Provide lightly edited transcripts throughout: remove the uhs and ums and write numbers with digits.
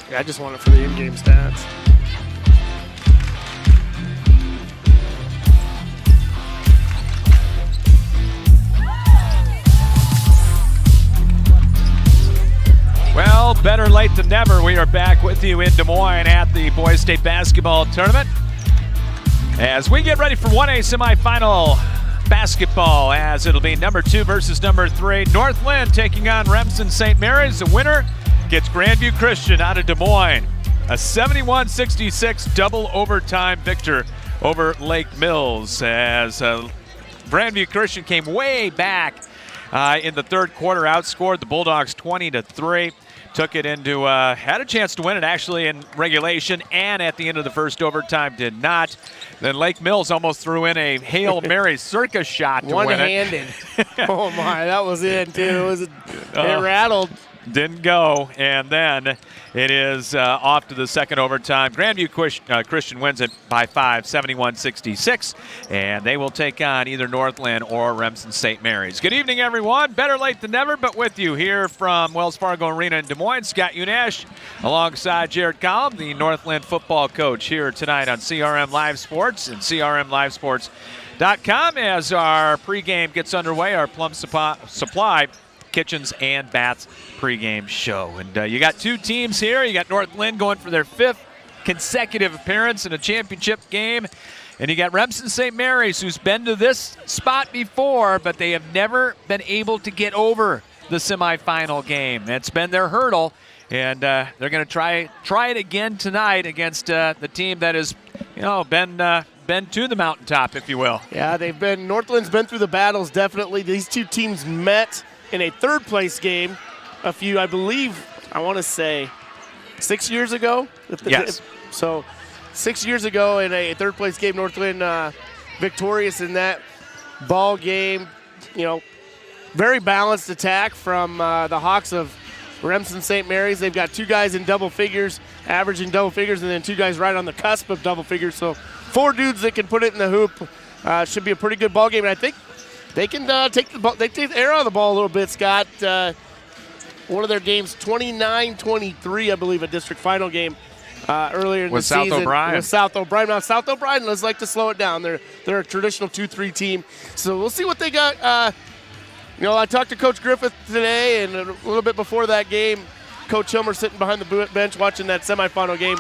Yeah, I just want it for the in-game stats. Well, better late than never. We are back with you in Des Moines at the Boys State Basketball Tournament as we get ready for 1A semifinal basketball, as it'll be number 2 versus number 3. North Linn taking on Remsen St. Mary's. The winner gets Grandview Christian out of Des Moines. A 71-66 double overtime victor over Lake Mills, as Grandview Christian came way back in the third quarter, outscored the Bulldogs 20-3. Took it into, had a chance to win it actually in regulation, and at the end of the first overtime did not. Then Lake Mills almost threw in a Hail Mary circus shot to win it. One-handed. Oh my, that was in too. It rattled. Didn't go, and then it is off to the second overtime. Grandview Christian wins it by 5, 71-66, and they will take on either North Linn or Remsen St. Mary's. Good evening, everyone. Better late than never, but with you here from Wells Fargo Arena in Des Moines, Scott Unash, alongside Jared Collum, the North Linn football coach, here tonight on CRM Live Sports and CRMLiveSports.com as our pregame gets underway, our Plum Supply Kitchens and Bats pregame show. And you got two teams here. You got North Linn going for their 5th consecutive appearance in a championship game. And you got Remsen St. Mary's, who's been to this spot before, but they have never been able to get over the semifinal game. That's been their hurdle. And they're going to try it again tonight against the team that has, been to the mountaintop, if you will. Yeah, North Linn's been through the battles, definitely. These two teams met in a third-place game I want to say 6 years ago. Yes. So 6 years ago in a third-place game, North Linn victorious in that ball game. Very balanced attack from the Hawks of Remsen St. Mary's. They've got 2 guys in double figures, averaging double figures, and then 2 guys right on the cusp of double figures. So 4 dudes that can put it in the hoop. Should be a pretty good ball game. And I think they can take the air out of the ball a little bit, Scott. One of their games, 29-23, I believe, a district final game earlier in the season. With South O'Brien. Now, South O'Brien does like to slow it down. They're a traditional 2-3 team. So we'll see what they got. I talked to Coach Griffith today, and a little bit before that game, Coach Hilmer sitting behind the bench watching that semifinal game.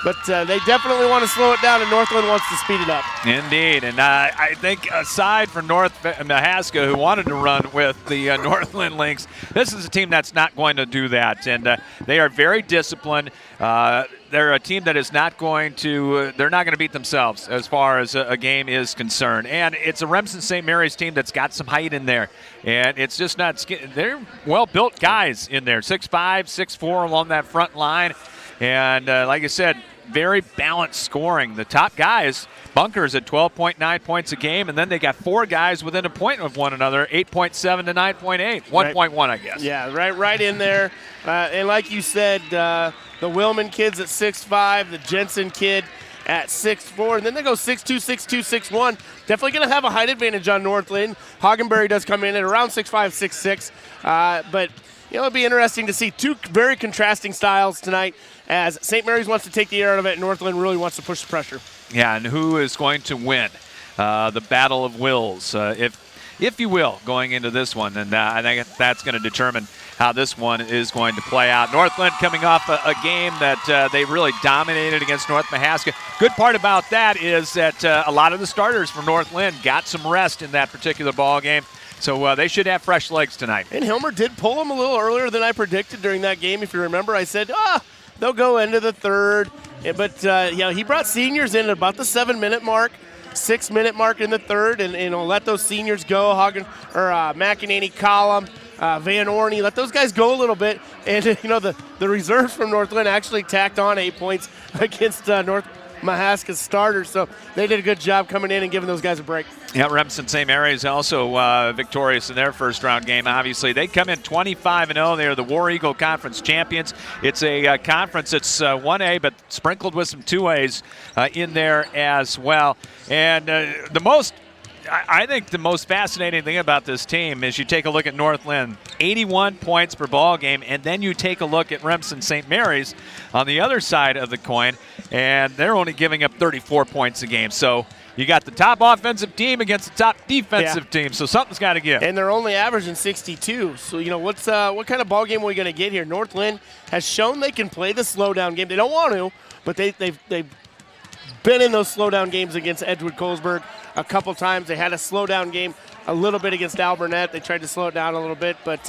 But they definitely want to slow it down, and North Linn wants to speed it up. Indeed, and I think aside from North Mahaska, who wanted to run with the North Linn Lynx, this is a team that's not going to do that, and they are very disciplined. They're a team that is not going to they're not going to beat themselves as far as a game is concerned. And it's a Remsen St. Mary's team that's got some height in there, and it's just not they're well-built guys in there, 6'5", 6'4", along that front line, and like I said, very balanced scoring. The top guys, Bunkers at 12.9 points a game, and then they got 4 guys within a point of one another, 8.7 to 9.8, 1.1, I guess. Yeah, right in there. And like you said, the Willman kids at 6'5", the Jensen kid at 6'4", and then they go 6'2", 6'2", 6'1". Definitely going to have a height advantage on North Linn. Hagenberry does come in at around 6'5", 6'6", but it'll be interesting to see 2 very contrasting styles tonight, as St. Mary's wants to take the air out of it and North Linn really wants to push the pressure. Yeah, and who is going to win the Battle of Wills, if you will, going into this one? And I think that's going to determine how this one is going to play out. North Linn coming off a game that they really dominated against North Mahaska. Good part about that is that a lot of the starters from North Linn got some rest in that particular ball game. So they should have fresh legs tonight. And Hilmer did pull them a little earlier than I predicted during that game. If you remember, I said, they'll go into the third. But, he brought seniors in at about the 7-minute mark, 6-minute mark in the third, and let those seniors go. McEnany, Collum, Van Orney, let those guys go a little bit. And, the reserves from North Linn actually tacked on 8 points against North Mahaska's starters. So they did a good job coming in and giving those guys a break. Yeah, Remsen St. Mary's also victorious in their first-round game. Obviously, they come in 25-0. They are the War Eagle Conference champions. It's a conference that's 1A, but sprinkled with some 2As in there as well. And the most I think the most fascinating thing about this team is you take a look at North Linn, 81 points per ball game, and then you take a look at Remsen St. Mary's on the other side of the coin, and they're only giving up 34 points a game. So you got the top offensive team against the top defensive team, so something's got to give. And they're only averaging 62. So, what kind of ball game are we going to get here? North Linn has shown they can play the slowdown game. They don't want to, but they've been in those slowdown games against Edgewood Colesburg a couple times. They had a slowdown game a little bit against Alburnett. They tried to slow it down a little bit, but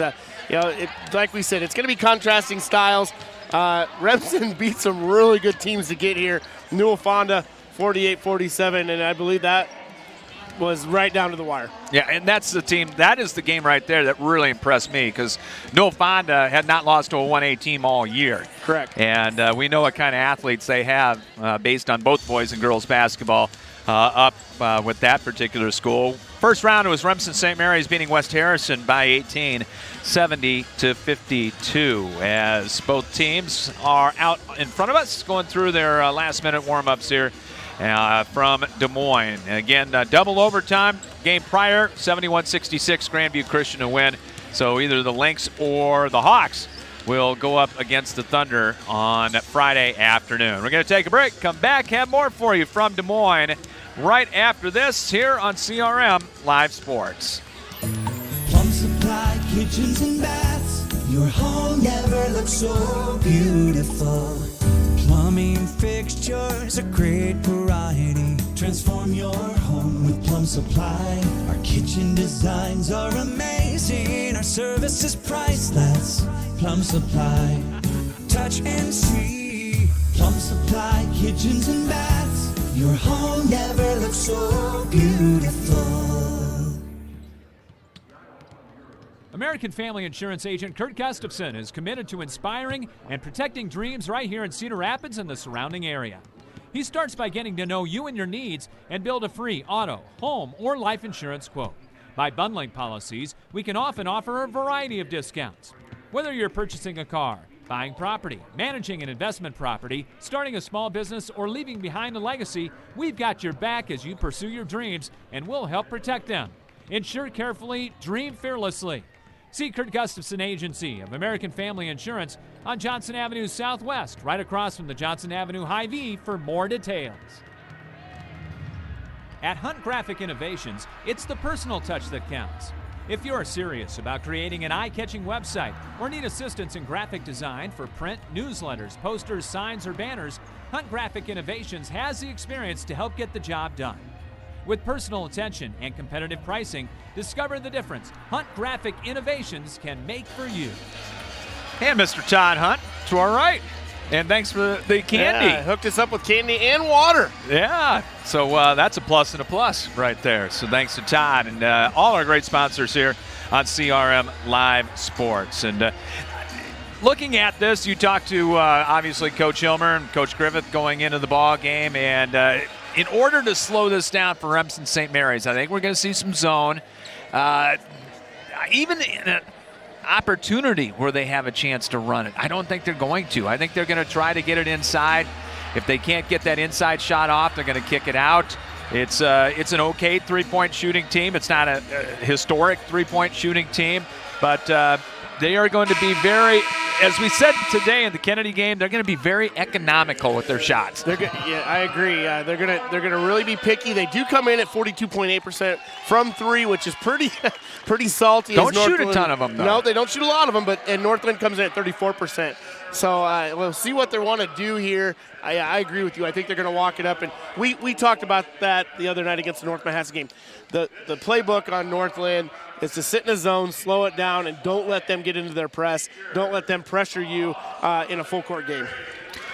like we said, it's going to be contrasting styles. Remsen beat some really good teams to get here. Newell Fonda 48-47, and I believe that was right down to the wire. Yeah, and that's the team. That is the game right there that really impressed me, because Newell Fonda had not lost to a 1A team all year. Correct. And we know what kind of athletes they have based on both boys and girls basketball up with that particular school. First round, it was Remsen St. Mary's beating West Harrison by 18, 70-52, as both teams are out in front of us going through their last-minute warm-ups here from Des Moines. Again, double overtime game prior, 71-66, Grandview Christian to win. So either the Lynx or the Hawks will go up against the Thunder on Friday afternoon. We're going to take a break, come back, have more for you from Des Moines right after this here on CRM Live Sports. Plum Supply kitchens and baths, your home never looks so beautiful. Plumbing fixtures, a great variety. Transform your home with Plum Supply. Our kitchen designs are amazing. Our service is priceless. Plum Supply, touch and see. Plum Supply kitchens and baths. Your home never looks so beautiful. American Family Insurance agent Kurt Gustafson is committed to inspiring and protecting dreams right here in Cedar Rapids and the surrounding area. He starts by getting to know you and your needs and build a free auto, home, or life insurance quote. By bundling policies, we can often offer a variety of discounts. Whether you're purchasing a car, buying property, managing an investment property, starting a small business, or leaving behind a legacy, we've got your back as you pursue your dreams, and we'll help protect them. Insure carefully, dream fearlessly. See Kurt Gustafson Agency of American Family Insurance on Johnson Avenue Southwest, right across from the Johnson Avenue Hy-Vee for more details. At Hunt Graphic Innovations, it's the personal touch that counts. If you're serious about creating an eye-catching website or need assistance in graphic design for print, newsletters, posters, signs, or banners, Hunt Graphic Innovations has the experience to help get the job done. With personal attention and competitive pricing, discover the difference Hunt Graphic Innovations can make for you. And Mr. Todd Hunt to our right. And thanks for the candy. Yeah, hooked us up with candy and water. Yeah, so that's a plus and a plus right there. So thanks to Todd and all our great sponsors here on CRM Live Sports. And looking at this, you talked to obviously Coach Hilmer and Coach Griffith going into the ball game. And in order to slow this down for Remsen St. Mary's, I think we're going to see some zone. Even in an opportunity where they have a chance to run it, I don't think they're going to. I think they're going to try to get it inside. If they can't get that inside shot off, they're going to kick it out. It's an okay three-point shooting team. It's not a historic three-point shooting team, but they are going to be very, as we said today in the Kennedy game, they're going to be very economical with their shots. Yeah, I agree. They're gonna really be picky. They do come in at 42.8% from three, which is pretty salty. Don't shoot a ton of them, though. No, they don't shoot a lot of them, and Northland comes in at 34%. So we'll see what they want to do here. I agree with you. I think they're going to walk it up, and we talked about that the other night against the North Manhasset game. The playbook on Northland is to sit in a zone, slow it down, and don't let them get into their press. Don't let them pressure you in a full court game.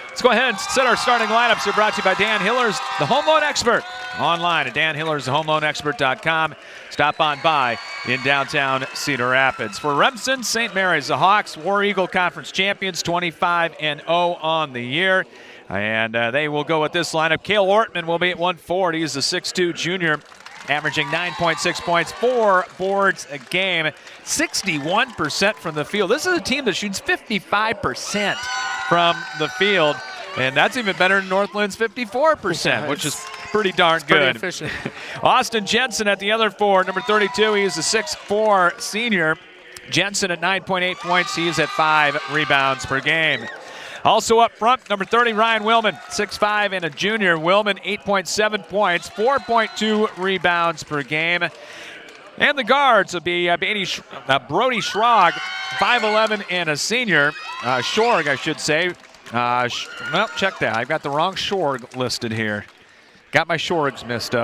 Let's go ahead and set our starting lineups. They're brought to you by Dan Hillers, the home loan expert. Online at danhillersthehomeloanexpert.com. Stop on by in downtown Cedar Rapids. For Remsen St. Mary's, the Hawks, War Eagle Conference champions, 25-0 on the year. And they will go with this lineup. Cale Ortman will be at 140. He's the 6'2 junior, averaging 9.6 points, 4 boards a game, 61% from the field. This is a team that shoots 55% from the field. And that's even better than Northland's 54%, Yeah, which is pretty darn good. Pretty efficient. Austin Jensen at the other 4, number 32. He is a 6'4 senior. Jensen at 9.8 points. He is at 5 rebounds per game. Also up front, number 30, Ryan Willman, 6'5 and a junior. Willman, 8.7 points, 4.2 rebounds per game. And the guards will be Brody Schrog, 5'11 and a senior. Schorg, I should say. Well, check that. I've got the wrong Schorg listed here. Got my Schorgs mixed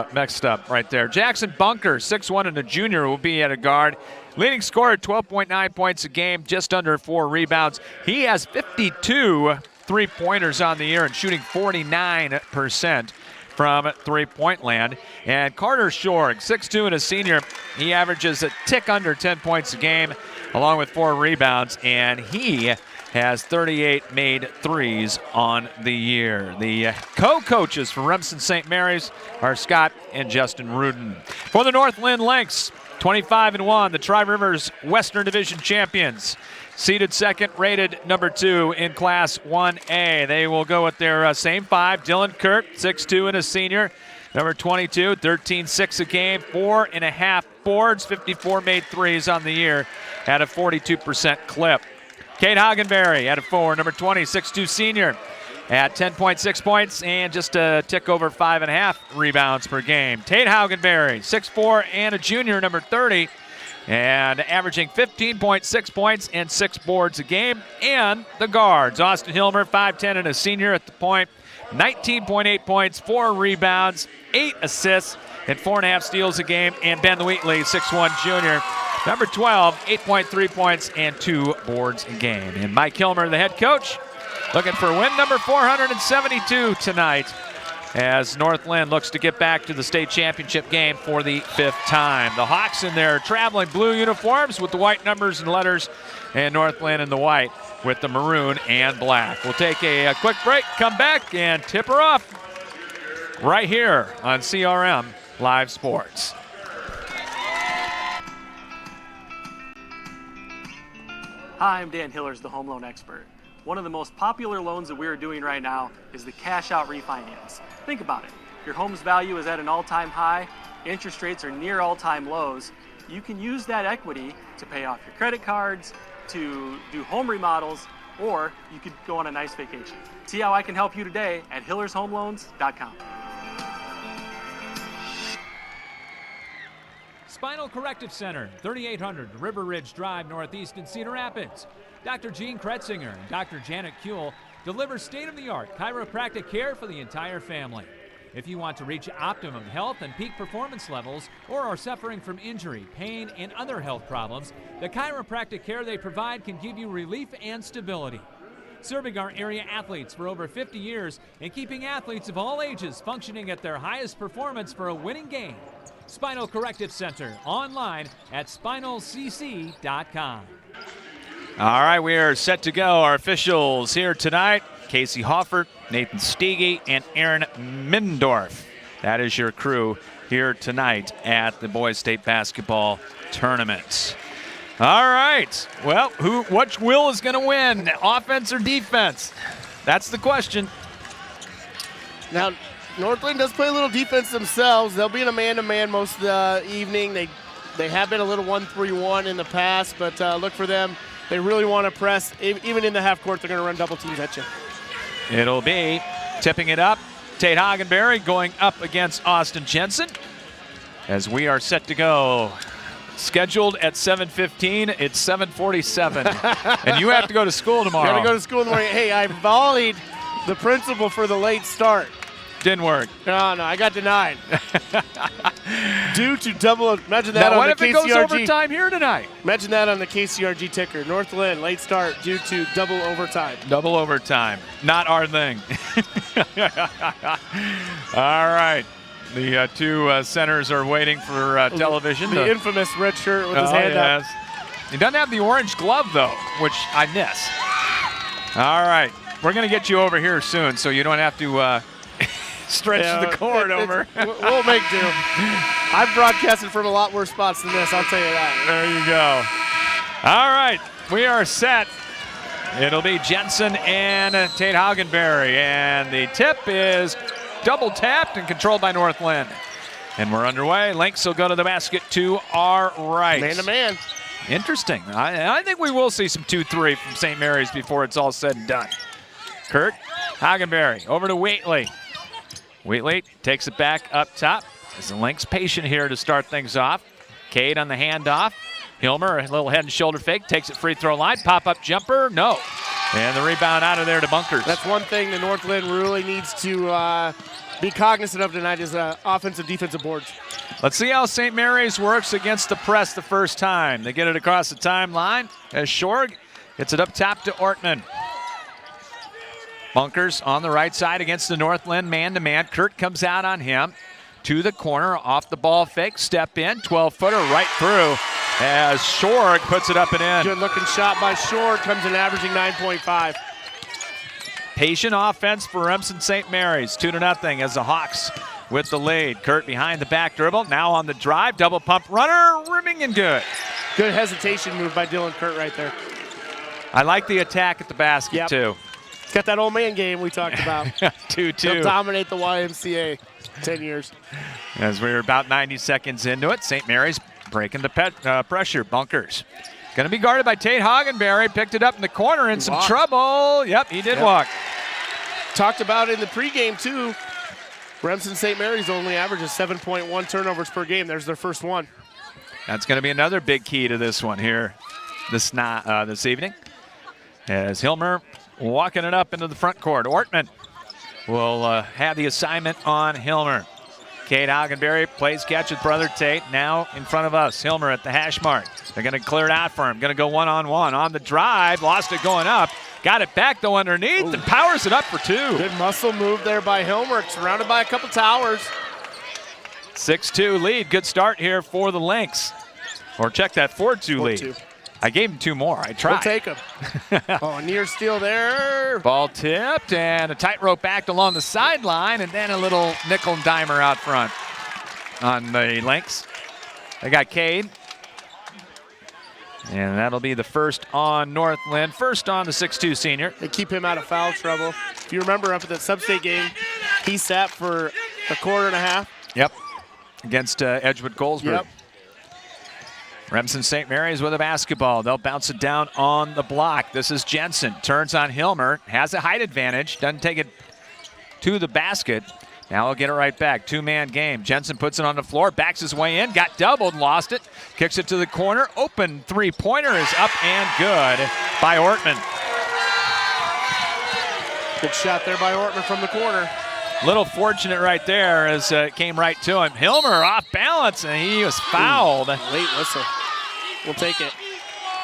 up right there. Jackson Bunker, 6'1 and a junior, will be at a guard. Leading scorer, 12.9 points a game, just under 4 rebounds. He has 52 three-pointers on the year and shooting 49% from three-point land. And Carter Schorg, 6'2 and a senior, he averages a tick under 10 points a game, along with 4 rebounds, and he has 38 made threes on the year. The co-coaches for Remsen St. Mary's are Scott and Justin Rudin. For the North Linn Lynx, 25-1, the Tri-Rivers Western Division champions. Seeded second, rated number 2 in Class 1A. They will go with their same 5. Dylan Kurt, 6'2 and a senior. Number 22, 13-6 a game, 4.5 boards, 54 made threes on the year at a 42% clip. Kate Hagenberry at a 4, number 20, 6'2 senior at 10.6 points and just a tick over 5.5 rebounds per game. Tate Hagenberry, 6'4 and a junior, number 30, and averaging 15.6 points and 6 boards a game. And the guards, Austin Hilmer, 5'10 and a senior at the point, 19.8 points, 4 rebounds, 8 assists, and 4.5 steals a game. And Ben Wheatley, 6'1 junior, number 12, 8.3 points and 2 boards a game. And Mike Hilmer, the head coach, looking for win number 472 tonight as North Linn looks to get back to the state championship game for the 5th time. The Hawks in their traveling blue uniforms with the white numbers and letters, and North Linn in the white with the maroon and black. We'll take a quick break, come back, and tip her off right here on CRM Live Sports. Hi, I'm Dan Hillers, the home loan expert. One of the most popular loans that we are doing right now is the cash out refinance. Think about it. Your home's value is at an all-time high, interest rates are near all-time lows. You can use that equity to pay off your credit cards, to do home remodels, or you could go on a nice vacation. See how I can help you today at hillershomeloans.com. Spinal Corrective Center, 3800 River Ridge Drive, Northeast in Cedar Rapids. Dr. Gene Kretzinger and Dr. Janet Kuehl deliver state-of-the-art chiropractic care for the entire family. If you want to reach optimum health and peak performance levels, or are suffering from injury, pain, and other health problems, the chiropractic care they provide can give you relief and stability. Serving our area athletes for over 50 years and keeping athletes of all ages functioning at their highest performance for a winning game. Spinal Corrective Center, online at spinalcc.com. All right, we are set to go. Our officials here tonight, Casey Hoffert, Nathan Stiege, and Aaron Mindorf. That is your crew here tonight at the Boys State Basketball Tournament. All right, well, which will is going to win, offense or defense? That's the question. Now, North Linn does play a little defense themselves. They'll be in a man-to-man most of the evening. They have been a little 1-3-1 in the past, but look for them. They really want to press. Even in the half court, they're going to run double teams at you. It'll be tipping it up, Tate Hagenberry going up against Austin Jensen as we are set to go. Scheduled at 7:15, it's 7:47, and you have to go to school tomorrow. Got to go to school in the morning. Hey, I volleyed the principal for the late start. Didn't work. No, I got denied. Due to double, imagine that now, on the KCRG. What if it goes overtime here tonight? Imagine that on the KCRG ticker. North Linn, late start due to double overtime. Double overtime. Not our thing. All right. The two centers are waiting for television. The infamous red shirt with his hand up. He doesn't have the orange glove, though, which I miss. All right. We're going to get you over here soon so you don't have to stretch the cord over. We'll make do. I've broadcasted from a lot worse spots than this, I'll tell you that. There you go. All right. We are set It'll be Jensen and Tate Hagenberry, and the tip is double tapped and controlled by North Linn. And we're underway. Lynx will go to the basket to our right. Man to man. Interesting. I think we will see some 2-3 from St. Mary's before it's all said and done. Kurt Hagenberry over to Wheatley. Wheatley takes it back up top. Is the Lynx patient here to start things off? Cade on the handoff. Hilmer, a little head and shoulder fake, takes it free throw line. Pop-up jumper, no. And the rebound out of there to Bunkers. That's one thing the North Linn really needs to be cognizant of tonight is offensive, defensive boards. Let's see how St. Mary's works against the press the first time. They get it across the timeline as Shorg gets it up top to Ortman. Bunkers on the right side against the North Linn man-to-man. Kurt comes out on him to the corner, off the ball fake, step in, 12-footer right through as Shorg puts it up and in. Good-looking shot by Shorg, comes in averaging 9.5. Patient offense for Remsen St. Mary's, 2-0 as the Hawks with the lead. Kurt behind the back dribble, now on the drive, double pump runner, rimming and good. Good hesitation move by Dylan Kurt right there. I like the attack at the basket too. He's got that old man game we talked about. 2-2. He'll dominate the YMCA 10 years. As we're about 90 seconds into it, St. Mary's breaking the pressure. Bunkers going to be guarded by Tate Hagenberry. Picked it up in the corner in some trouble. Yep, he did walk. Talked about in the pregame too. Remsen St. Mary's only averages 7.1 turnovers per game. There's their first one. That's going to be another big key to this one here this evening. As Hilmer walking it up into the front court. Ortman will have the assignment on Hilmer. Cade Hagenberry plays catch with brother Tate. Now in front of us. Hilmer at the hash mark. They're going to clear it out for him. Going to go one-on-one on the drive. Lost it going up. Got it back though underneath and powers it up for two. Good muscle move there by Hilmer. Surrounded by a couple towers. 6-2 lead. Good start here for the Lynx. Or check that 4-2 lead. I gave him two more. I tried. We'll take him. Oh, near steal there. Ball tipped and a tightrope act along the sideline and then a little nickel and dimer out front on the Lynx. They got Cade. And that'll be the first on North Linn. First on the 6'2 senior. They keep him out of foul trouble. If you remember up at the sub-state game, he sat for a quarter and a half. Yep. Against Edgewood Goldsburg. Yep. Remsen St. Mary's with a basketball. They'll bounce it down on the block. This is Jensen. Turns on Hilmer. Has a height advantage. Doesn't take it to the basket. Now he'll get it right back. Two-man game. Jensen puts it on the floor. Backs his way in. Got doubled. Lost it. Kicks it to the corner. Open three-pointer is up and good by Ortman. Good shot there by Ortman from the corner. Little fortunate right there as it came right to him. Hilmer off balance, and he was fouled. Late whistle. We'll take it.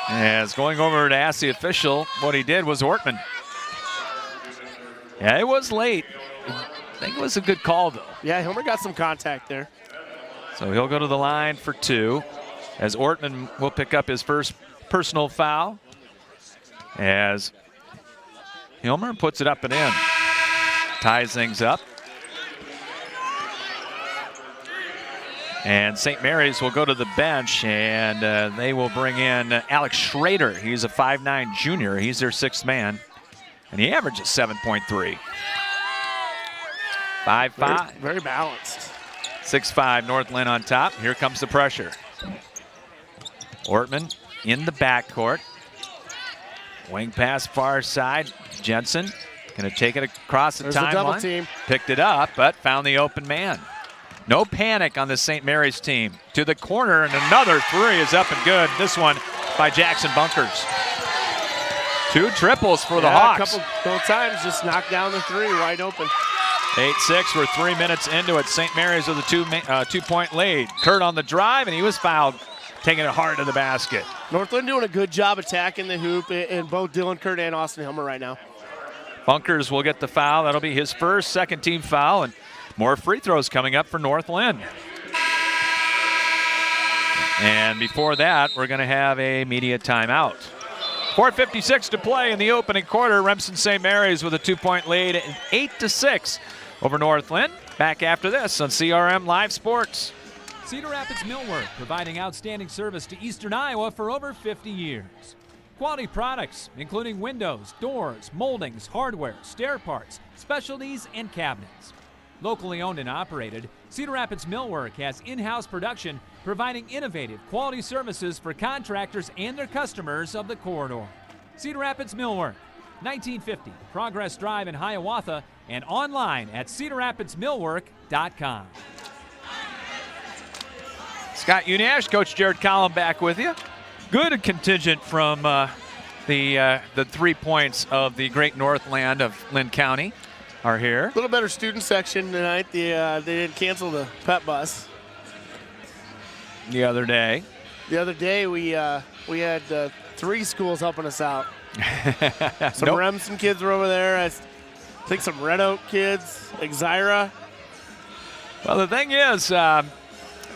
As going over to ask the official, what he did was Ortman. Yeah, it was late. I think it was a good call, though. Yeah, Hilmer got some contact there. So he'll go to the line for two, as Ortman will pick up his first personal foul. As Hilmer puts it up and in. Ties things up. And St. Mary's will go to the bench, and they will bring in Alex Schrader. He's a 5'9 junior. He's their sixth man, and he averages 7.3. 5'5". Very balanced. 6'5", North Linn on top. Here comes the pressure. Ortman in the backcourt. Wing pass far side. Jensen going to take it across the timeline. Double team. Picked it up, but found the open man. No panic on the St. Mary's team. To the corner, and another three is up and good. This one by Jackson Bunkers. Two triples for the Hawks. Both times just knocked down the three wide open. 8-6, we're 3 minutes into it. St. Mary's with a two-point lead. Kurt on the drive, and he was fouled, taking it hard to the basket. North Linn doing a good job attacking the hoop in both Dylan Kurt and Austin Hilmer right now. Bunkers will get the foul. That'll be his first second-team foul, and more free throws coming up for North Linn. And before that, we're going to have a media timeout. 4:56 to play in the opening quarter. Remsen St. Mary's with a 2-point lead, 8-6 over North Linn. Back after this on CRM Live Sports. Cedar Rapids Millwork, providing outstanding service to Eastern Iowa for over 50 years. Quality products, including windows, doors, moldings, hardware, stair parts, specialties, and cabinets. Locally owned and operated, Cedar Rapids Millwork has in-house production providing innovative quality services for contractors and their customers of the corridor. Cedar Rapids Millwork, 1950 Progress Drive in Hiawatha, and online at cedarrapidsmillwork.com. Scott Unash, Coach Jared Collum back with you. Good contingent from the 3 points of the great Northland of Linn County are here. A little better student section tonight. They didn't cancel the pep bus. The other day. The other day we had 3 schools helping us out. Some Nope. Remsen kids were over there. I think some Red Oak kids, Exira. Well, the thing is,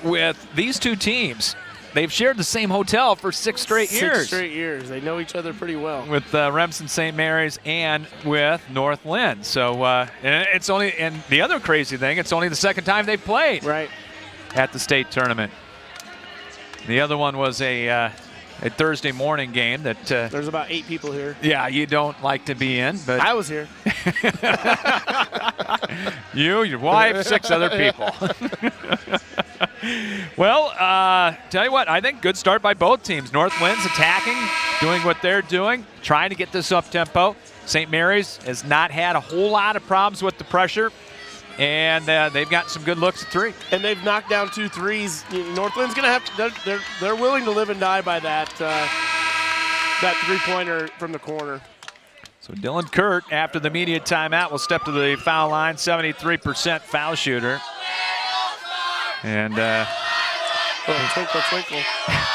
with these two teams, they've shared the same hotel for 6 straight years. 6 straight years. They know each other pretty well. With Remsen St.Mary's and with North Linn. So and it's only, and the other crazy thing, it's only the second time they've played Right. at the state tournament. The other one was a Thursday morning game that There's about 8 people here. yeah, you don't like to be in, but I was here. you, your wife, 6 other people. Well, tell you what, I think good start by both teams. North Linn's attacking, doing what they're doing, trying to get this up tempo. St. Mary's has not had a whole lot of problems with the pressure, and they've got some good looks at 3. And they've knocked down 2 threes. Northland's going to have to, they're willing to live and die by that 3-pointer from the corner. So Dylan Kurt, after the media timeout, will step to the foul line, 73% foul shooter. And Twinkle, twinkle.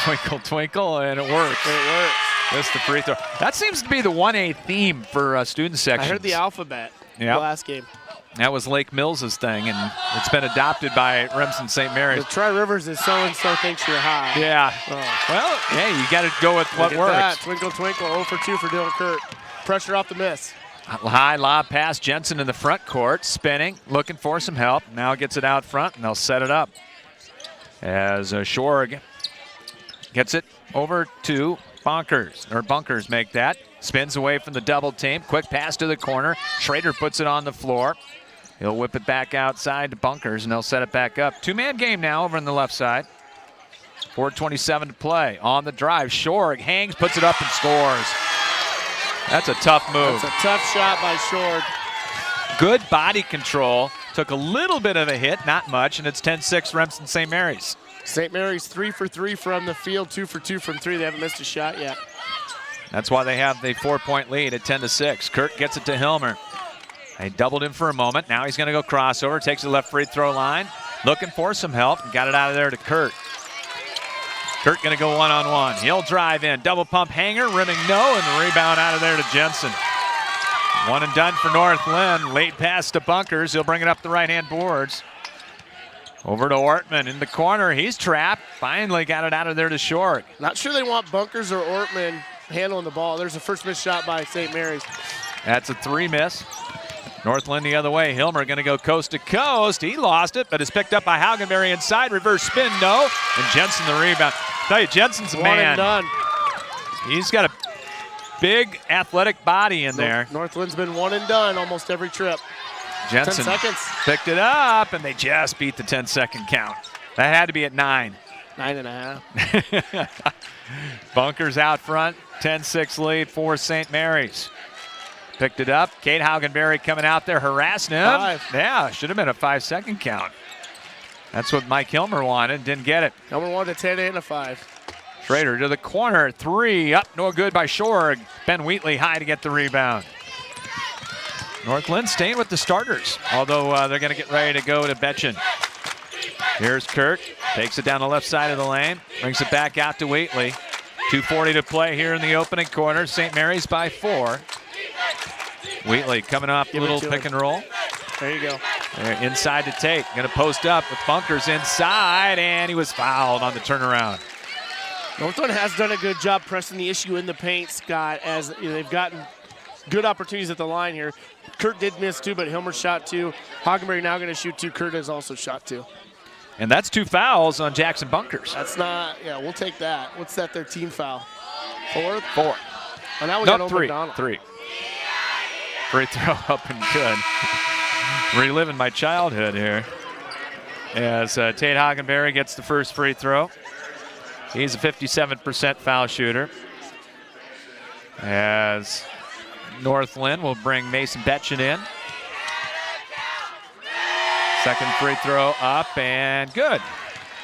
twinkle, twinkle, and it works. It works. Missed the free throw. That seems to be the 1A theme for student sections. I heard the alphabet Yep. last game. That was Lake Mills's thing, and it's been adopted by Remsen St. Mary's. The Tri-Rivers is so-and-so thinks you're high. Yeah. Oh. Well, hey, you got to go with what Look at works. that. Twinkle, twinkle, 0 for 2 for Dylan Kurt. Pressure off the miss. High lob pass, Jensen in the front court, spinning, looking for some help. Now gets it out front, and they'll set it up. As Shorg gets it over to Bunkers make that. Spins away from the double team. Quick pass to the corner. Schrader puts it on the floor. He'll whip it back outside to Bunkers, and they'll set it back up. 2-man game now over on the left side. 4:27 to play. On the drive, Shorg hangs, puts it up, and scores. That's a tough move. That's a tough shot by Short. Good body control. Took a little bit of a hit, not much, and it's 10-6 Remsen St. Mary's. St. Mary's 3 for 3 from the field, 2 for 2 from 3. They haven't missed a shot yet. That's why they have the 4-point lead at 10-6. Kurt gets it to Hilmer. They doubled him for a moment. Now he's going to go crossover, takes the left free throw line, looking for some help, and got it out of there to Kurt. Kurt going to go one-on-one. He'll drive in, double pump hanger, rimming no, and the rebound out of there to Jensen. One and done for North Linn. Late pass to Bunkers. He'll bring it up the right-hand boards. Over to Ortman in the corner. He's trapped. Finally got it out of there to Short. Not sure they want Bunkers or Ortman handling the ball. There's a first missed shot by St. Mary's. That's a 3 miss. North Linn the other way. Hilmer going to go coast to coast. He lost it, but is picked up by Haugenberry inside. Reverse spin, no. And Jensen the rebound. Tell you, Jensen's a One man. and done. He's got a big athletic body in there. Northland's been one and done almost every trip. Jensen 10 seconds. picked it up, and they just beat the 10-second count. That had to be at 9. 9.5. Bunkers out front, 10-6 lead for St. Mary's. Picked it up. Kate Haugenberry coming out there harassing him. 5. Yeah, should have been a 5-second count. That's what Mike Hilmer wanted, didn't get it. Number 1 to 10 and a 5. Schrader to the corner, 3, up, no good by Shorg. Ben Wheatley high to get the rebound. North Linn staying with the starters, although they're going to get ready to go to Betchen. Here's Kurt, takes it down the left side of the lane, brings it back out to Wheatley. 2:40 to play here in the opening quarter. St. Mary's by 4. Wheatley coming off a little pick and roll. There you go. They're inside to Tate, going to post up with Bunkers inside, and he was fouled on the turnaround. Northland has done a good job pressing the issue in the paint, Scott, as they've gotten good opportunities at the line here. Kurt did miss 2, but Hilmer shot 2. Haugenberry now going to shoot 2. Kurt has also shot 2. And that's 2 fouls on Jackson Bunkers. That's not, yeah, we'll take that. What's that, their team foul? 4th? 4. And now we No, got three. McDonald. Three. Free throw up and good. Reliving my childhood here. As Tate Hagenberry gets the first free throw. He's a 57% foul shooter. As North Linn will bring Mason Betchen in. Second free throw up and good.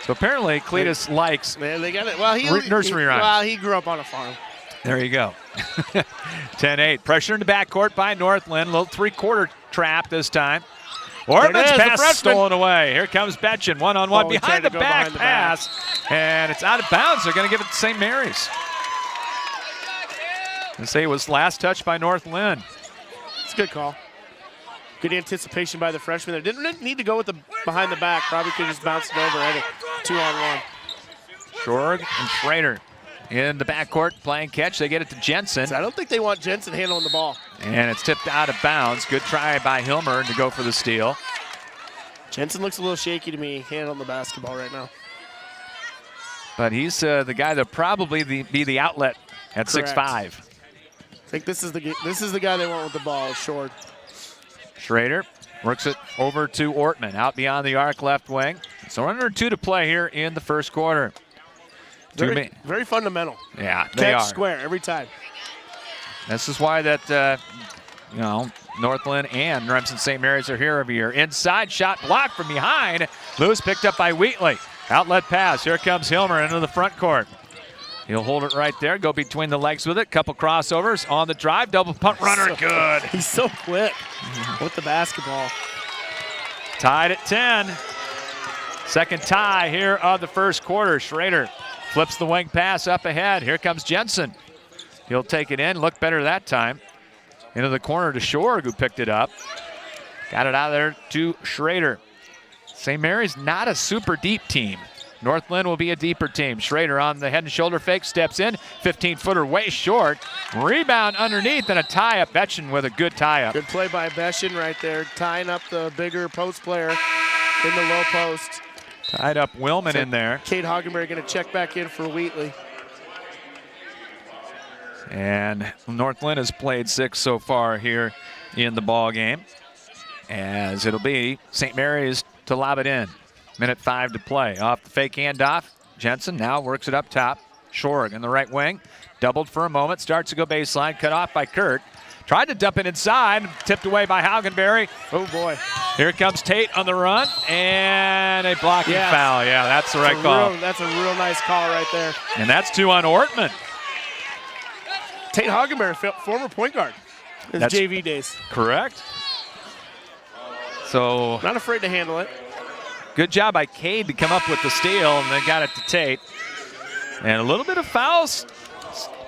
So apparently Cletus likes They got it. Well, nursery rhymes. Well, he grew up on a farm. There you go. 10-8. Pressure in the backcourt by North Linn. Little three-quarter trap this time. Ortman's pass stolen away. Here comes Betchen. One-on-one behind the back pass. And it's out of bounds. They're going to give it to St. Mary's. And say it was last touch by North Linn. It's a good call. Good anticipation by the freshman there. Didn't need to go with the behind the back. Probably could have just bounced it over at it. 2-on-1. Shorg and Schrader in the backcourt playing catch. They get it to Jensen. So I don't think they want Jensen handling the ball. And it's tipped out of bounds. Good try by Hilmer to go for the steal. Jensen looks a little shaky to me handling the basketball right now. But he's the guy that probably be the outlet at 6'5". I think this is the guy they want with the ball, short. Schrader works it over to Ortman, out beyond the arc left wing. So under 2 to play here in the first quarter. Very fundamental. Yeah, they are. Catch square every time. This is why that, North Linn and Remsen St. Mary's are here every year. Inside shot blocked from behind. Loose picked up by Wheatley. Outlet pass. Here comes Hilmer into the front court. He'll hold it right there, go between the legs with it. Couple crossovers on the drive. Double punt runner, good. He's so quick with the basketball. Tied at 10. Second tie here of the first quarter. Schrader flips the wing pass up ahead. Here comes Jensen. He'll take it in. Looked better that time. Into the corner to Shorg, who picked it up. Got it out of there to Schrader. St. Mary's not a super deep team. North Linn will be a deeper team. Schrader on the head and shoulder fake, steps in. 15-footer way short. Rebound underneath and a tie-up. Betchen with a good tie-up. Good play by Betchen right there, tying up the bigger post player in the low post. Tied up Willman in there. Kate Hagenberry going to check back in for Wheatley. And North Linn has played 6 so far here in the ball game. As it'll be St. Mary's to lob it in. Minute 5 to play. Off the fake handoff. Jensen now works it up top. Shorg in the right wing. Doubled for a moment. Starts to go baseline. Cut off by Kurt. Tried to dump it inside. Tipped away by Hagenberry. Oh, boy. Here comes Tate on the run. And a blocking foul. Yeah, that's the right call. That's a real nice call right there. And that's 2 on Ortman. Tate Hagenberry, former point guard in his JV days. Correct. So not afraid to handle it. Good job by Cade to come up with the steal, and they got it to Tate. And a little bit of fouls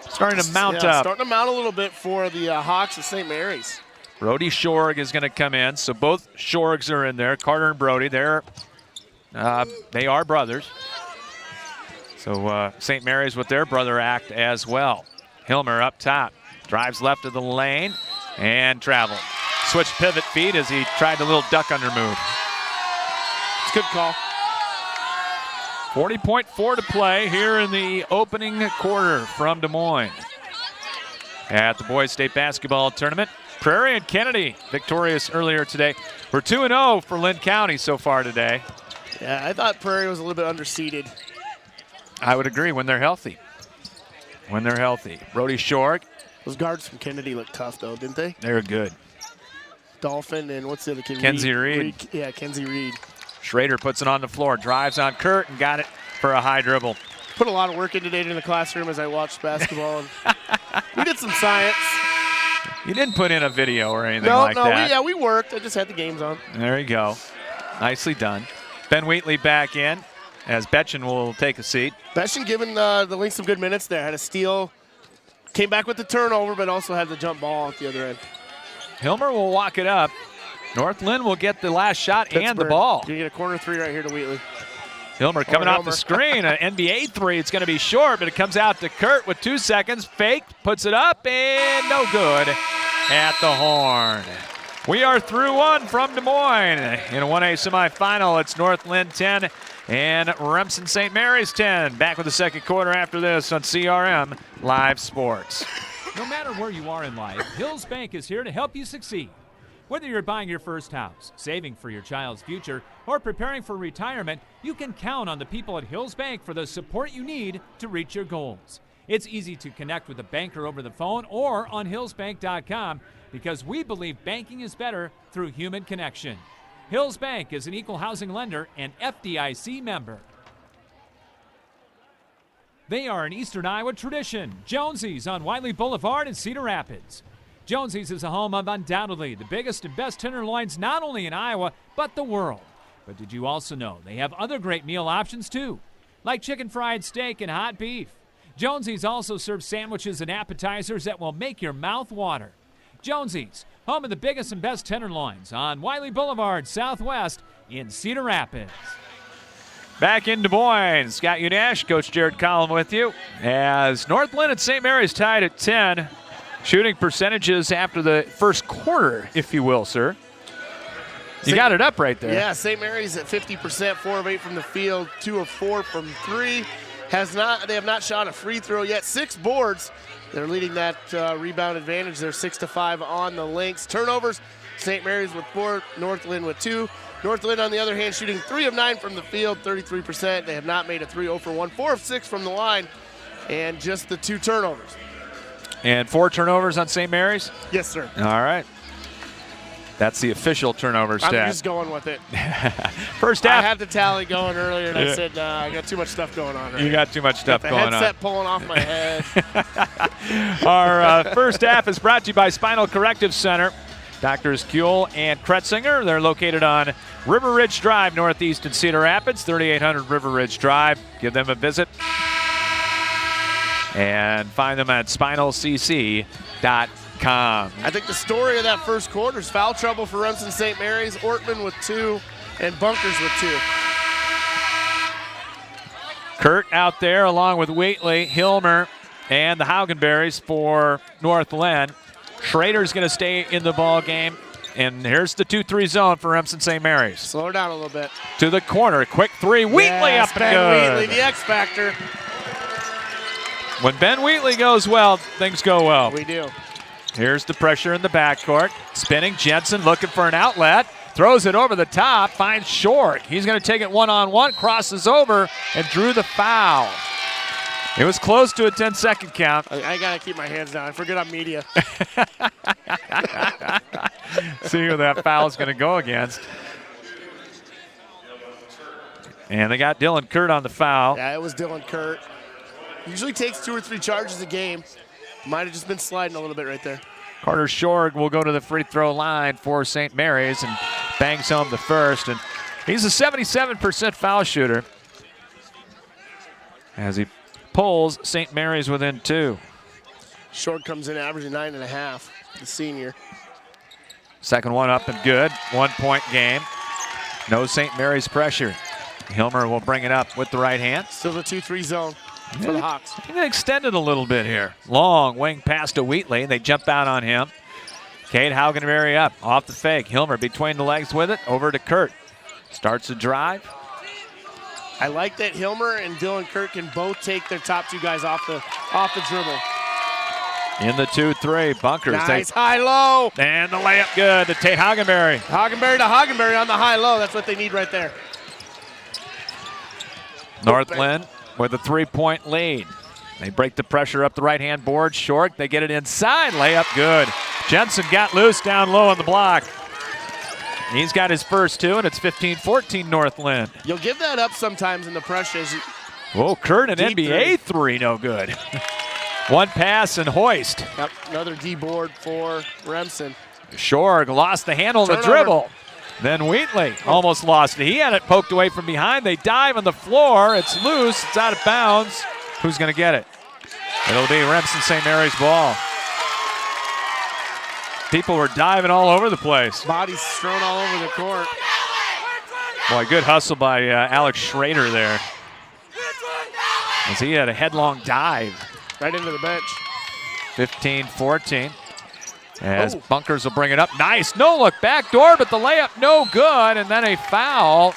starting to mount up. Starting to mount a little bit for the Hawks of St. Mary's. Brody Shorg is going to come in. So both Shorgs are in there, Carter and Brody. They are brothers. So St. Mary's with their brother act as well. Hilmer up top, drives left of the lane and traveled. Switch pivot feed as he tried the little duck under move. It's a good call. 40.4 to play here in the opening quarter from Des Moines. At the Boys State Basketball Tournament, Prairie and Kennedy victorious earlier today. We're 2-0 for Linn County so far today. Yeah, I thought Prairie was a little bit underseeded. I would agree when they're healthy. When they're healthy. Brody Shorg. Those guards from Kennedy looked tough, though, didn't they? They're good. Dolphin and what's the other kid? Kenzie Reed. Yeah, Kenzie Reed. Schrader puts it on the floor, drives on Kurt, and got it for a high dribble. Put a lot of work in today in the classroom as I watched basketball. We did some science. You didn't put in a video or anything like that. No, we worked. I just had the games on. There you go. Nicely done. Ben Wheatley back in as Betchen will take a seat. Betchen giving the Lynx some good minutes there. Had a steal, came back with the turnover, but also had the jump ball at the other end. Hilmer will walk it up. North Linn will get the last shot Pittsburgh. and the ball. You get a corner three right here to Wheatley. Hilmer coming off the screen, an NBA three. It's going to be short, but it comes out to Kurt with 2 seconds. Fake, puts it up, and no good at the horn. We are through one from Des Moines. In a 1A semifinal, it's North Linn 10 and Remsen St. Mary's 10. Back with the second quarter after this on CRM Live Sports. No matter where you are in life, Hills Bank is here to help you succeed. Whether you're buying your first house, saving for your child's future, or preparing for retirement, you can count on the people at Hills Bank for the support you need to reach your goals. It's easy to connect with a banker over the phone or on hillsbank.com because we believe banking is better through human connection. Hills Bank is an equal housing lender and FDIC member. They are an Eastern Iowa tradition. Jonesy's on Wiley Boulevard in Cedar Rapids. Jonesy's is the home of undoubtedly the biggest and best tenderloins not only in Iowa, but the world. But did you also know they have other great meal options too, like chicken fried steak and hot beef? Jonesy's also serves sandwiches and appetizers that will make your mouth water. Jonesy's, home of the biggest and best tenderloins on Wiley Boulevard Southwest in Cedar Rapids. Back in Des Moines, Scott Udash, Coach Jared Collin with you. As North Linn and St. Mary's tied at 10. Shooting percentages after the first quarter, if you will, sir. You got it up right there. Yeah, St. Mary's at 50%, 4 of 8 from the field, 2 of 4 from 3. They have not shot a free throw yet. 6 boards. They're leading that rebound advantage. They're 6-5 on the Lynx. Turnovers, St. Mary's with 4, North Linn with 2. North Linn, on the other hand, shooting 3 of 9 from the field, 33%. They have not made a 3, 0 for 1, 4 of 6 from the line, and just the 2 turnovers. And 4 turnovers on St. Mary's? Yes, sir. All right. That's the official turnover stat. I'm just going with it. First half. I had the tally going earlier, and I said, I got too much stuff going on. Right? You got too much stuff going on. The headset pulling off my head. Our first half is brought to you by Spinal Corrective Center. Doctors Kuehl and Kretzinger. They're located on River Ridge Drive, northeast in Cedar Rapids, 3800 River Ridge Drive. Give them a visit. And find them at spinalcc.com. I think the story of that first quarter is foul trouble for Remsen St. Mary's, Ortman with 2, and Bunkers with 2. Kurt out there along with Wheatley, Hilmer, and the Haugenberries for North Linn. Schrader's going to stay in the ball game. And here's the 2-3 zone for Remsen St. Mary's. Slow her down a little bit. To the corner, quick 3. Wheatley yes, up and Ben good. Wheatley, the X Factor. When Ben Wheatley goes well, things go well. We do. Here's the pressure in the backcourt. Spinning, Jensen looking for an outlet. Throws it over the top, finds Short. He's going to take it one-on-one, crosses over, and drew the foul. It was close to a 10-second count. I got to keep my hands down. I forget I'm media. See who that foul is going to go against. And they got Dylan Kurt on the foul. Yeah, it was Dylan Kurt. Usually takes 2 or 3 charges a game. Might have just been sliding a little bit right there. Carter Shorg will go to the free throw line for St. Mary's and bangs home the first. And he's a 77% foul shooter as he pulls St. Mary's within 2. Short comes in averaging 9.5, the senior. Second one up and good. 1-point game. No St. Mary's pressure. Hilmer will bring it up with the right hand. Still the 2-3 zone for the Hawks. He's going to extend it a little bit here. Long wing pass to Wheatley, and they jump out on him. Cade Haugenberry up, off the fake. Hilmer between the legs with it, over to Kurt. Starts the drive. I like that Hilmer and Dylan Kurt can both take their top 2 guys off the dribble. In the 2-3, Bunkers. Nice high-low. And the layup good to Tate Haugenberry. Haugenberry to Haugenberry on the high-low. That's what they need right there. North Linn with a 3-point lead. They break the pressure up the right-hand board. Short, they get it inside. Layup good. Jensen got loose down low on the block. He's got his first 2, and it's 15-14 North Linn. You'll give that up sometimes in the pressure. Whoa, Kurt, an Deep NBA 3, no good. One pass and hoist. Yep, another D board for Remsen. Shorg lost the handle of the dribble. Then Wheatley almost lost it. He had it poked away from behind. They dive on the floor. It's loose. It's out of bounds. Who's going to get it? It'll be Remsen St. Mary's ball. People were diving all over the place. Bodies strewn all over the court. Boy, good hustle by Alex Schrader there. As he had a headlong dive. Right into the bench. 15-14. As Bunkers will bring it up. Nice, no look, backdoor, but the layup no good, and then a foul.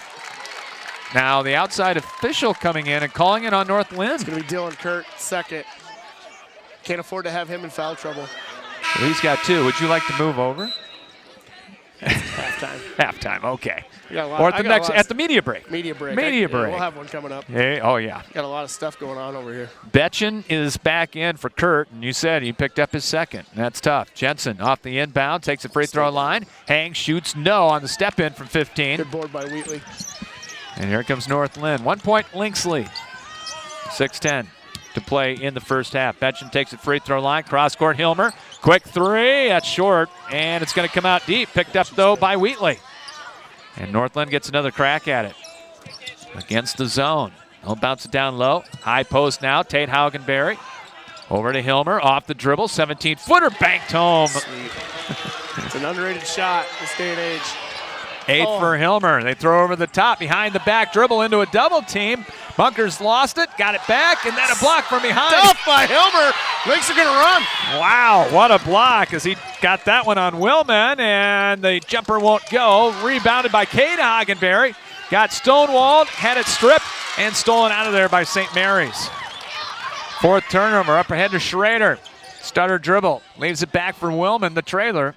Now the outside official coming in and calling it on North Linn. It's going to be Dylan Kurt, second. Can't afford to have him in foul trouble. Well, he's got 2. Would you like to move over? Halftime. Halftime, okay. Or at the media break. Media break. Media break. We'll have one coming up. Hey, oh, yeah. Got a lot of stuff going on over here. Betchen is back in for Kurt, and you said he picked up his second. That's tough. Jensen off the inbound, takes the free throw line. Hangs, shoots, no on the step in from 15. Good board by Wheatley. And here comes North Linn. 1 point Lynx lead. 6:10 to play in the first half. Betchen takes it free throw line. Cross court, Hilmer. Quick 3. That's short, and it's going to come out deep. Picked up, though, by Wheatley. And North Linn gets another crack at it. Against the zone. He'll bounce it down low. High post now. Tate Haugenberry. Over to Hilmer. Off the dribble. 17-footer banked home. It's an underrated shot this day and age. 8 for Hilmer. They throw over the top. Behind the back dribble into a double team. Bunkers lost it. Got it back. And then a block from behind. Tough by Hilmer. Lynx are going to run. Wow, what a block as he got that one on Willman. And the jumper won't go. Rebounded by Tate Haugenberry. Got stonewalled. Had it stripped. And stolen out of there by St. Mary's. 4th turnover. Up ahead to Schrader. Stutter dribble. Leaves it back for Willman, the trailer.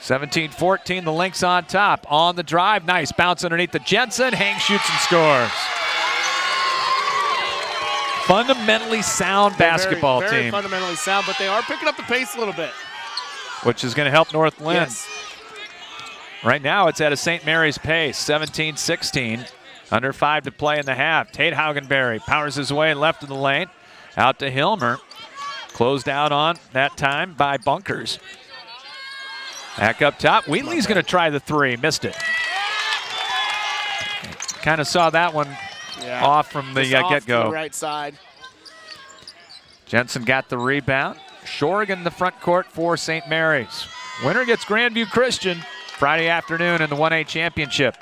17-14, the Lynx on top. On the drive, nice bounce underneath the Jensen. Hangs, shoots, and scores. Fundamentally sound basketball very team. Fundamentally sound, but they are picking up the pace a little bit. Which is going to help North Linn. Yes. Right now it's at a St. Mary's pace, 17-16. Under 5 to play in the half. Tate Haugenberry powers his way left of the lane. Out to Hilmer. Closed out on that time by Bunkers. Back up top. Wheatley's going to try the 3. Missed it. Kind of saw that one off from the get-go. The right side. Jensen got the rebound. Shorgan the front court for St. Mary's. Winner gets Grandview Christian Friday afternoon in the 1A championship.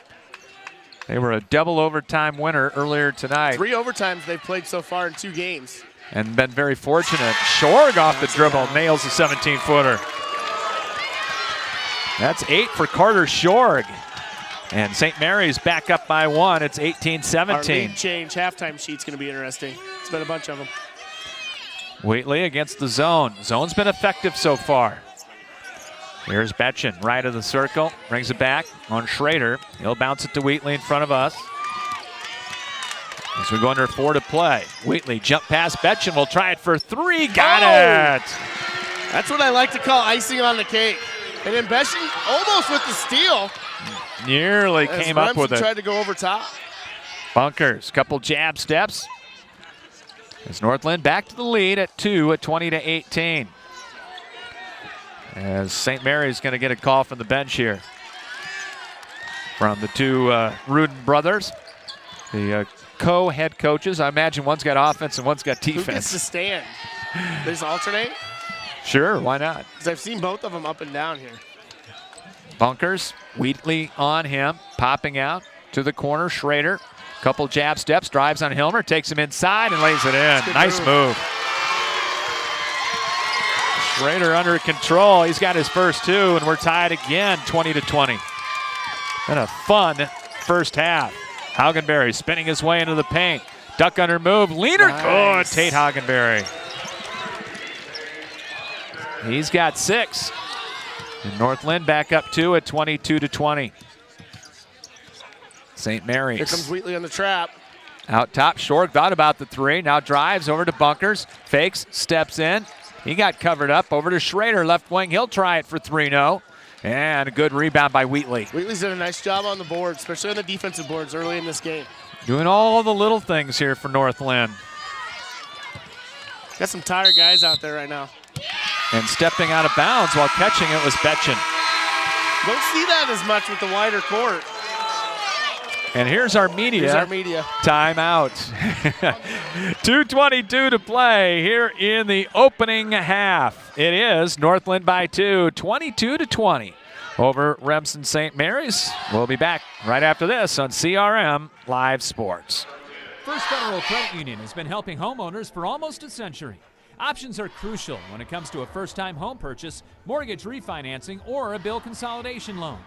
They were a double overtime winner earlier tonight. 3 overtimes they've played so far in 2 games. And been very fortunate. Shorg off the dribble, nails a 17-footer. That's 8 for Carter Shorg. And St. Mary's back up by 1. It's 18-17. Our lead change halftime sheet's going to be interesting. It's been a bunch of them. Wheatley against the zone. Zone's been effective so far. Here's Betchen, right of the circle. Brings it back on Schrader. He'll bounce it to Wheatley in front of us. As we go under 4 to play. Wheatley jump past Betchen. Will try it for 3. Got it. That's what I like to call icing on the cake. And then Betchen almost with the steal. Nearly came up with it. Tried to go over top. Bunkers, couple jab steps. As North Linn back to the lead at 2 at 20-18. As St. Mary's going to get a call from the bench here. From the 2 Rudin brothers. The co-head coaches. I imagine one's got offense and one's got defense. Who gets to stand? They just alternate? Sure, why not? Because I've seen both of them up and down here. Bunkers, Wheatley on him, popping out to the corner. Schrader, couple jab steps, drives on Hilmer, takes him inside and lays it in. Nice move. Schrader under control. He's got his first 2, and we're tied again, 20-20. Been a fun first half. Haugenberry spinning his way into the paint. Duck under move. Leaner. Good. Tate Haugenberry. He's got 6. And North Linn back up 2 at 22-20. St. Mary's. Here comes Wheatley on the trap. Out top, Short thought about the 3. Now drives over to Bunkers. Fakes, steps in. He got covered up. Over to Schrader, left wing. He'll try it for 3, no. And a good rebound by Wheatley. Wheatley's done a nice job on the board, especially on the defensive boards early in this game. Doing all the little things here for North Linn. Got some tired guys out there right now. And stepping out of bounds while catching it was Betchen. Don't see that as much with the wider court. And here's our media. Here's our media. Timeout. 2:22 to play here in the opening half. It is North Linn by 2, 22-20 over Remsen St. Mary's. We'll be back right after this on CRM Live Sports. First Federal Credit Union has been helping homeowners for almost a century. Options are crucial when it comes to a first-time home purchase, mortgage refinancing, or a bill consolidation loan.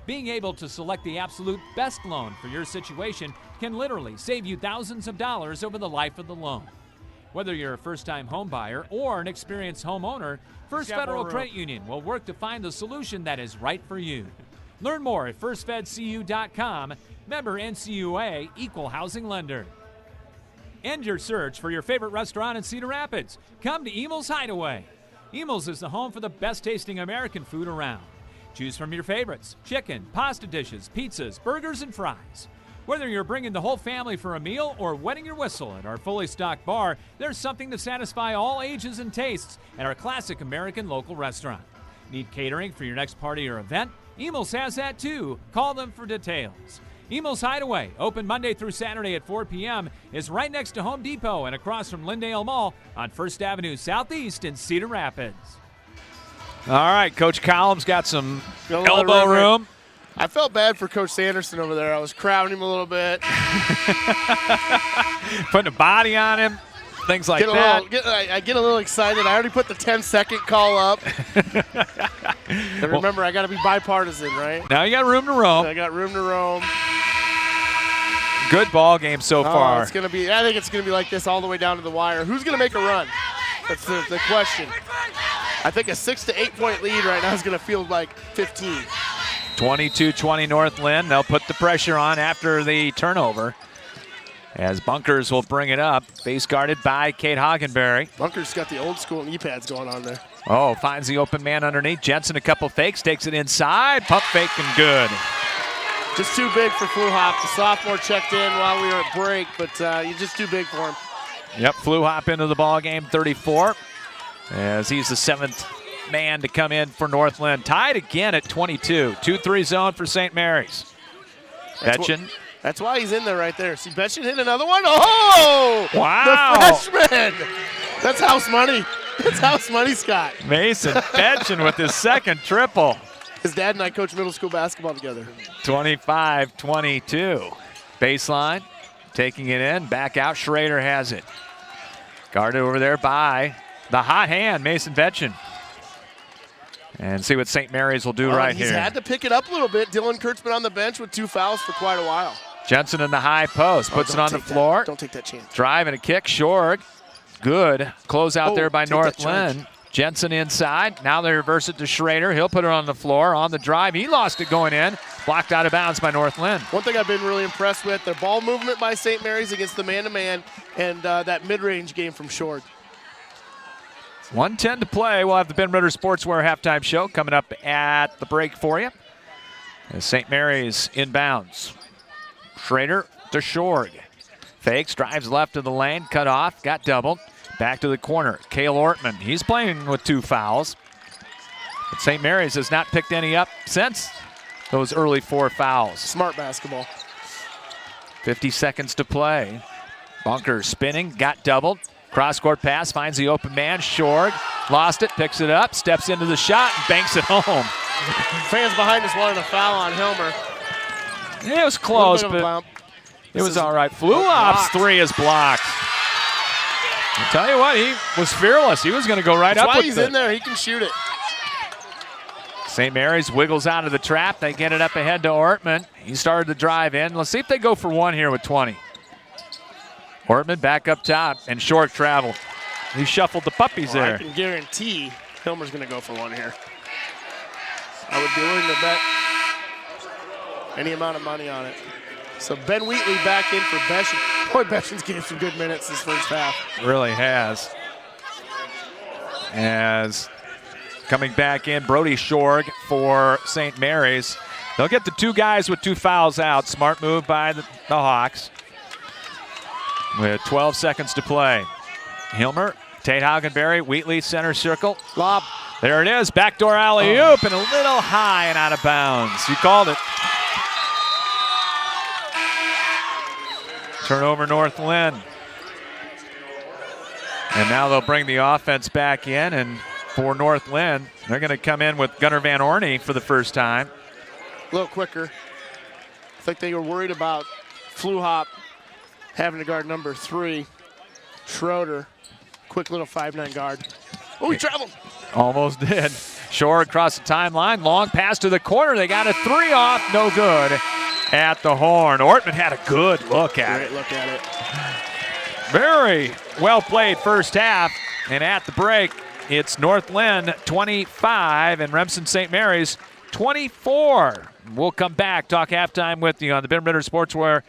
Being able to select the absolute best loan for your situation can literally save you thousands of dollars over the life of the loan. Whether you're a first-time home buyer or an experienced homeowner, First Federal Credit Union will work to find the solution that is right for you. Learn more at firstfedcu.com. Member NCUA, Equal Housing Lender. End your search for your favorite restaurant in Cedar Rapids. Come to Emel's Hideaway. Emel's is the home for the best-tasting American food around. Choose from your favorites: chicken, pasta dishes, pizzas, burgers, and fries. Whether you're bringing the whole family for a meal or wetting your whistle at our fully stocked bar, there's something to satisfy all ages and tastes at our classic American local restaurant. Need catering for your next party or event? Emel's has that too. Call them for details. Emel's Hideaway, open Monday through Saturday at 4 p.m., is right next to Home Depot and across from Lyndale Mall on 1st Avenue Southeast in Cedar Rapids. All right, Coach Collins got some elbow room. I felt bad for Coach Sanderson over there. I was crowding him a little bit. Putting a body on him, things like that. I get a little excited. I already put the 10-second call up. And remember, I got to be bipartisan, right? Now you got room to roam. I got room to roam. Good ball game so far. It's gonna be. I think it's going to be like this all the way down to the wire. Who's going to make a run? That's the question. I think a 6 to 8 point lead right now is going to feel like 15. 22-20 North Linn. They'll put the pressure on after the turnover, as Bunkers will bring it up. Base guarded by Kate Hagenberry. Bunkers got the old school knee pads going on there. Oh, finds the open man underneath. Jensen a couple fakes, takes it inside. Pump fake and good. Just too big for Fluhop. The sophomore checked in while we were at break, but you're just too big for him. Yep, Fluhop into the ball game, 34, as he's the 7th man to come in for North Linn. Tied again at 22. 2-3 zone for St. Mary's. Betchen. That's why he's in there right there. See, Betchen hit another one. Oh! Wow! The freshman! That's house money. That's house money, Scott. Mason Betchen with his second triple. His dad and I coach middle school basketball together. 25-22. Baseline, taking it in. Back out, Schrader has it. Guarded over there by the hot hand, Mason Betchen. And see what St. Mary's will do right here. He's had to pick it up a little bit. Dylan Kurt's been on the bench with 2 fouls for quite a while. Jensen in the high post, puts it on the floor. Don't take that chance. Drive and a kick, Shorg. Good. Close out there by North Linn. Jensen inside. Now they reverse it to Schrader. He'll put it on the floor. On the drive, he lost it going in. Blocked out of bounds by North Linn. One thing I've been really impressed with, their ball movement by St. Mary's against the man-to-man and that mid-range game from Shorg. 1:10 to play. We'll have the Ben Ritter Sportswear halftime show coming up at the break for you. As St. Mary's inbounds. Schrader to Shorg. Fakes, drives left of the lane, cut off, got doubled. Back to the corner. Cale Ortman, he's playing with 2 fouls. But St. Mary's has not picked any up since those early 4 fouls. Smart basketball. 50 seconds to play. Bunker spinning, got doubled. Cross-court pass, finds the open man. Shorg lost it, picks it up, steps into the shot, and banks it home. Fans behind us wanted a foul on Hilmer. It was close, but it was all right. Fluhop's 3 is blocked. I'll tell you what, he was fearless. He was going to go right up with it. That's why he's in there. He can shoot it. St. Mary's wiggles out of the trap. They get it up ahead to Ortman. He started to drive in. Let's see if they go for 1 here with 20. Ortman back up top, and Short traveled. He shuffled the puppies there. I can guarantee Hilmer's going to go for 1 here. I would be willing to bet any amount of money on it. So Ben Wheatley back in for Betchen. Boy, Betchen's gave some good minutes this first half. Really has. As coming back in, Brody Shorg for St. Mary's. They'll get the 2 guys with 2 fouls out. Smart move by the Hawks. With 12 seconds to play. Hilmer, Tate Hagenberry, Wheatley, center circle. Lob. There it is, backdoor alley-oop, and a little high and out of bounds. You called it. Turnover North Linn. And now they'll bring the offense back in, and for North Linn, they're going to come in with Gunnar Van Orney for the first time. A little quicker. I think they were worried about Fluhop having to guard number 3. Schroeder, quick little 5'9" guard. Oh, he traveled. Almost did. Shore across the timeline, long pass to the corner. They got a 3 off, no good at the horn. Ortman had a good look at it. Great look at it. Very well played first half. And at the break, it's North Linn 25 and Remsen St. Mary's 24. We'll come back, talk halftime with you on the Ben Ritter Sportswear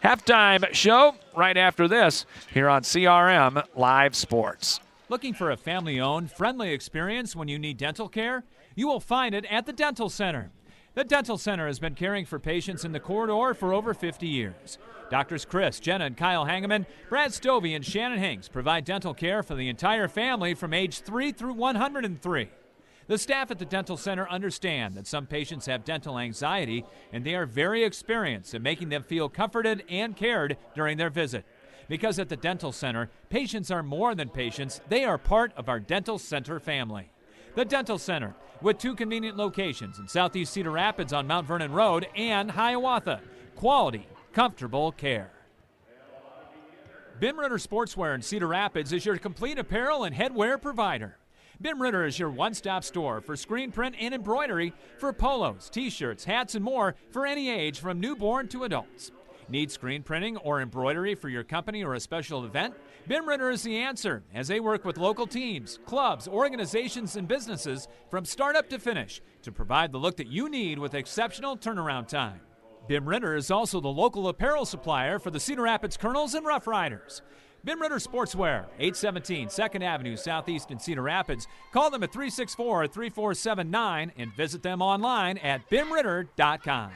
halftime show right after this here on CRM Live Sports. Looking for a family-owned, friendly experience when you need dental care? You will find it at the Dental Center. The Dental Center has been caring for patients in the corridor for over 50 years. Doctors Chris, Jenna, and Kyle Hangeman, Brad Stovey, and Shannon Hinks provide dental care for the entire family from age 3 through 103. The staff at the Dental Center understand that some patients have dental anxiety, and they are very experienced in making them feel comforted and cared during their visit. Because at the Dental Center, patients are more than patients, they are part of our Dental Center family. The Dental Center, with 2 convenient locations in Southeast Cedar Rapids on Mount Vernon Road and Hiawatha. Quality, comfortable care. Ben Ritter Sportswear in Cedar Rapids is your complete apparel and headwear provider. Ben Ritter is your one-stop store for screen print and embroidery for polos, t-shirts, hats, and more for any age from newborn to adults. Need screen printing or embroidery for your company or a special event? Ben Ritter is the answer, as they work with local teams, clubs, organizations, and businesses from startup to finish to provide the look that you need with exceptional turnaround time. Ben Ritter is also the local apparel supplier for the Cedar Rapids Colonels and Rough Riders. Ben Ritter Sportswear, 817 2nd Avenue Southeast in Cedar Rapids. Call them at 364-3479 and visit them online at benritter.com.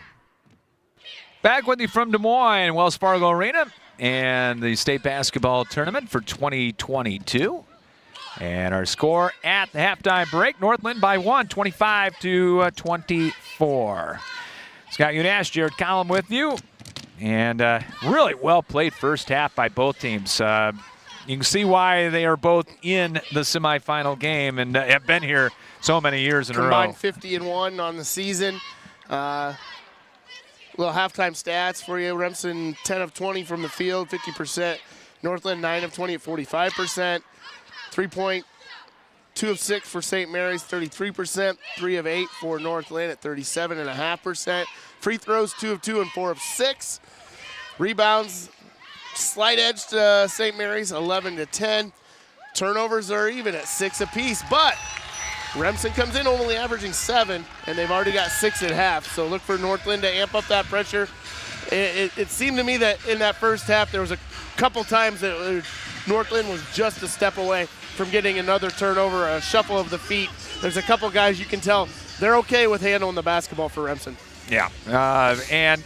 Back with you from Des Moines, Wells Fargo Arena, and the state basketball tournament for 2022. And our score at the halftime break, North Linn by 1, 25-24. Scott Unash, Jared Collum with you. And really well played first half by both teams. You can see why they are both in the semifinal game and have been here so many years in a row. Combined 50-1 on the season. Little halftime stats for you. Remsen 10 of 20 from the field, 50%. North Linn 9 of 20 at 45%. 3-point, 2 of 6 for St. Mary's, 33%. 3 of 8 for North Linn at 37.5%. Free throws 2 of 2 and 4 of 6. Rebounds, slight edge to St. Mary's, 11-10. Turnovers are even at 6 apiece, but Remsen comes in only averaging 7, and they've already got 6 at half. So look for North Linn to amp up that pressure. It seemed to me that in that first half there was a couple times that North Linn was just a step away from getting another turnover, a shuffle of the feet. There's a couple guys you can tell they're okay with handling the basketball for Remsen. Yeah, and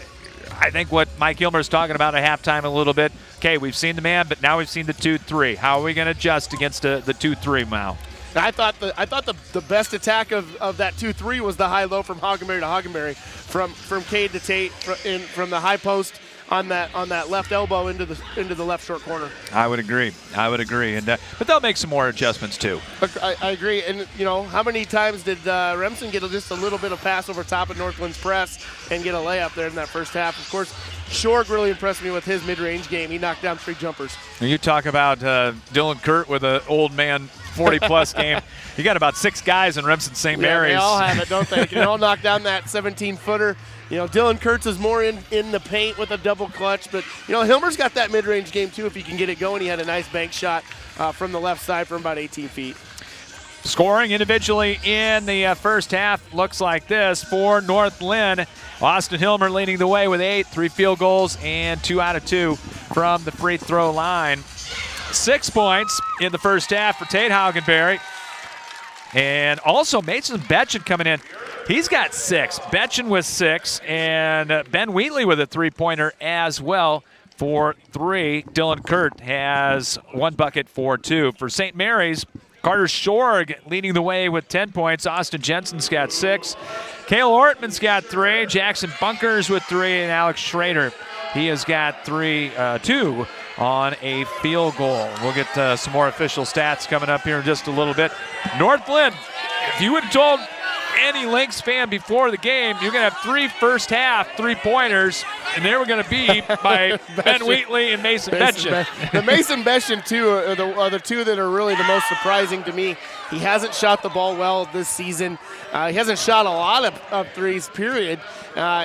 I think what Mike Hilmer's talking about at halftime a little bit, okay, we've seen the man, but now we've seen the 2-3. How are we going to adjust against the 2-3 now? I thought the best attack of that 2-3 was the high-low from Hoggenberry to Hoggenberry, from Cade to Tate, from the high post on that left elbow into the left short corner. I would agree, and but they'll make some more adjustments too. I agree, and you know, how many times did Remsen get just a little bit of pass over top of North Linn's press and get a layup there in that first half? Of course, Shorg really impressed me with his mid-range game. He knocked down 3 jumpers. And you talk about Dylan Kurt with an old man 40-plus game. You got about 6 guys in Remsen St. Mary's. They all have it, don't they? They can all knock down that 17-footer. You know, Dylan Kurtz is more in the paint with a double clutch, but, you know, Hilmer's got that mid-range game, too, if he can get it going. He had a nice bank shot from the left side from about 18 feet. Scoring individually in the first half looks like this for North Linn. Austin Hilmer leading the way with 8, 3 field goals, and 2 out of 2 from the free throw line. 6 points in the first half for Tate Hoggenberry. And also Mason Betchen coming in. He's got 6. Betchen with 6, and Ben Wheatley with a 3-pointer as well for 3. Dylan Kurt has 1 bucket for 2. For St. Mary's, Carter Shorg leading the way with 10 points. Austin Jensen's got 6. Cale Ortman's got 3. Jackson Bunkers with 3, and Alex Schrader, he has got 2 on a field goal. We'll get some more official stats coming up here in just a little bit. North Linn, if you would have told any Lynx fan before the game, you're going to have 3 first-half three-pointers, and they were going to be by Ben Wheatley and Mason Betchen. The Mason Betchen, too, are the two that are really the most surprising to me. He hasn't shot the ball well this season. He hasn't shot a lot of threes, period.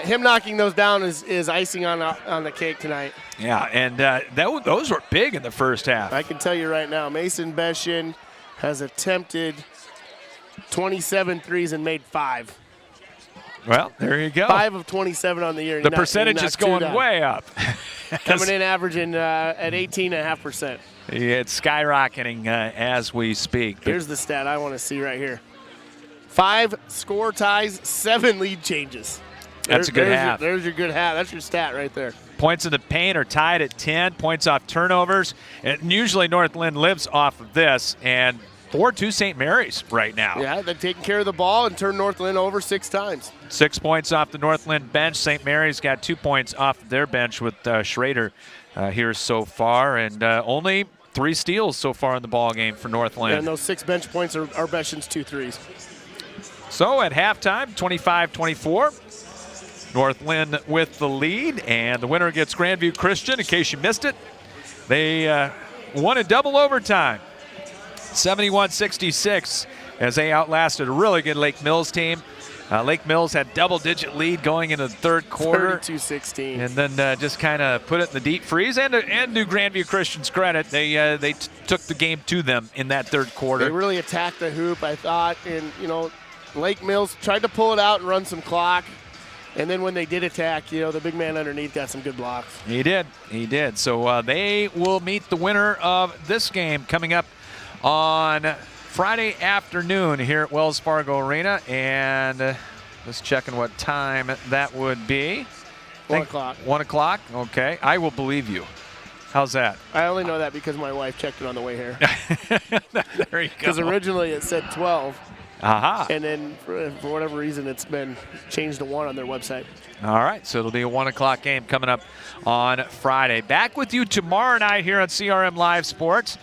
Him knocking those down is icing on the cake tonight. Yeah, and those were big in the first half. I can tell you right now, Mason Betchen has attempted 27 threes and made 5. Well, there you go. 5 of 27 on the year. The percentage is going way up. Coming in averaging at 18.5%. It's skyrocketing as we speak. Here's the stat I want to see right here. 5 score ties, 7 lead changes. That's a good half. There's your good half. That's your stat right there. Points in the paint are tied at 10. Points off turnovers. And usually North Linn lives off of this. And 4-2 St. Mary's right now. Yeah, they're taking care of the ball and turned North Linn over 6 times. 6 points off the North Linn bench. St. Mary's got 2 points off their bench with Schrader here so far. And only 3 steals so far in the ball game for North Linn. And those 6 bench points are Betchen's 2 threes. So at halftime, 25-24. North Linn with the lead, and the winner gets Grandview Christian. In case you missed it, they won in double overtime, 71-66, as they outlasted a really good Lake Mills team. Lake Mills had double-digit lead going into the third quarter. 32-16. And then just kind of put it in the deep freeze. And to Grandview Christian's credit, they took the game to them in that third quarter. They really attacked the hoop, I thought. And, Lake Mills tried to pull it out and run some clock. And then when they did attack, the big man underneath got some good blocks. He did. So they will meet the winner of this game coming up on Friday afternoon here at Wells Fargo Arena. And just checking what time that would be. 1 o'clock. 1 o'clock? Okay. I will believe you. How's that? I only know that because my wife checked it on the way here. There you go. Because originally it said 12. Aha. And then for whatever reason, it's been changed to 1 on their website. All right, so it'll be a 1 o'clock game coming up on Friday. Back with you tomorrow night here on CRM Live Sports.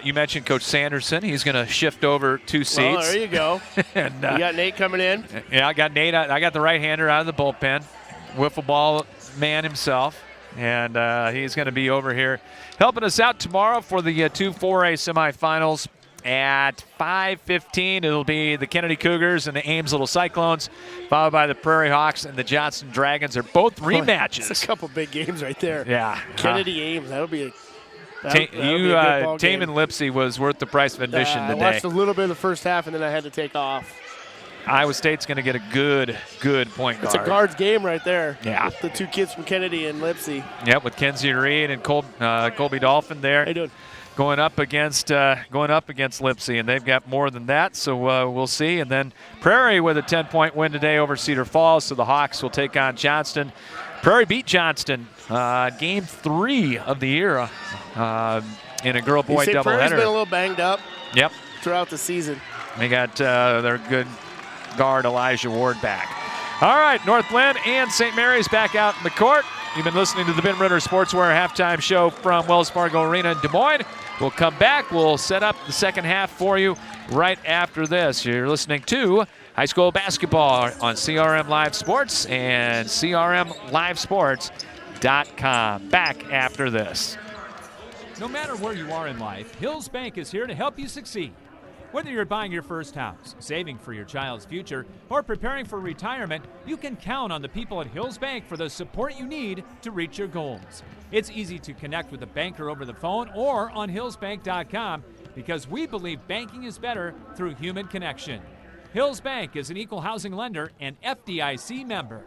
You mentioned Coach Sanderson. He's going to shift over 2 seats. Well, there you go. And, you got Nate coming in. Yeah, I got Nate. I got the right-hander out of the bullpen, wiffle ball man himself. And he's going to be over here helping us out tomorrow for the 2 4A semifinals. At 5:15, it'll be the Kennedy Cougars and the Ames Little Cyclones, followed by the Prairie Hawks and the Johnston Dragons. They're both rematches. It's a couple big games right there. Yeah. Kennedy Ames, that'll be a good ball Tame game. and Lipsy was worth the price of admission today. I watched a little bit of the first half, and then I had to take off. Iowa State's going to get a good point guard. It's a guards game right there. Yeah. With the 2 kids from Kennedy and Lipsy. Yep, with Kenzie Reed and Colby Dolphin there. How you doing? Going up against Lipsy, and they've got more than that, so we'll see. And then Prairie with a 10-point win today over Cedar Falls, so the Hawks will take on Johnston. Prairie beat Johnston game 3 of the year in a girl-boy doubleheader. Prairie's been a little banged up. Yep. Throughout the season. They got their good guard Elijah Ward back. All right, North Linn and St. Mary's back out in the court. You've been listening to the Ben Ritter Sportswear halftime show from Wells Fargo Arena in Des Moines. We'll come back. We'll set up the second half for you right after this. You're listening to high school basketball on CRM Live Sports and CRMLiveSports.com. Back after this. No matter where you are in life, Hills Bank is here to help you succeed. Whether you're buying your first house, saving for your child's future, or preparing for retirement, you can count on the people at Hills Bank for the support you need to reach your goals. It's easy to connect with a banker over the phone or on hillsbank.com because we believe banking is better through human connection. Hills Bank is an equal housing lender and FDIC member.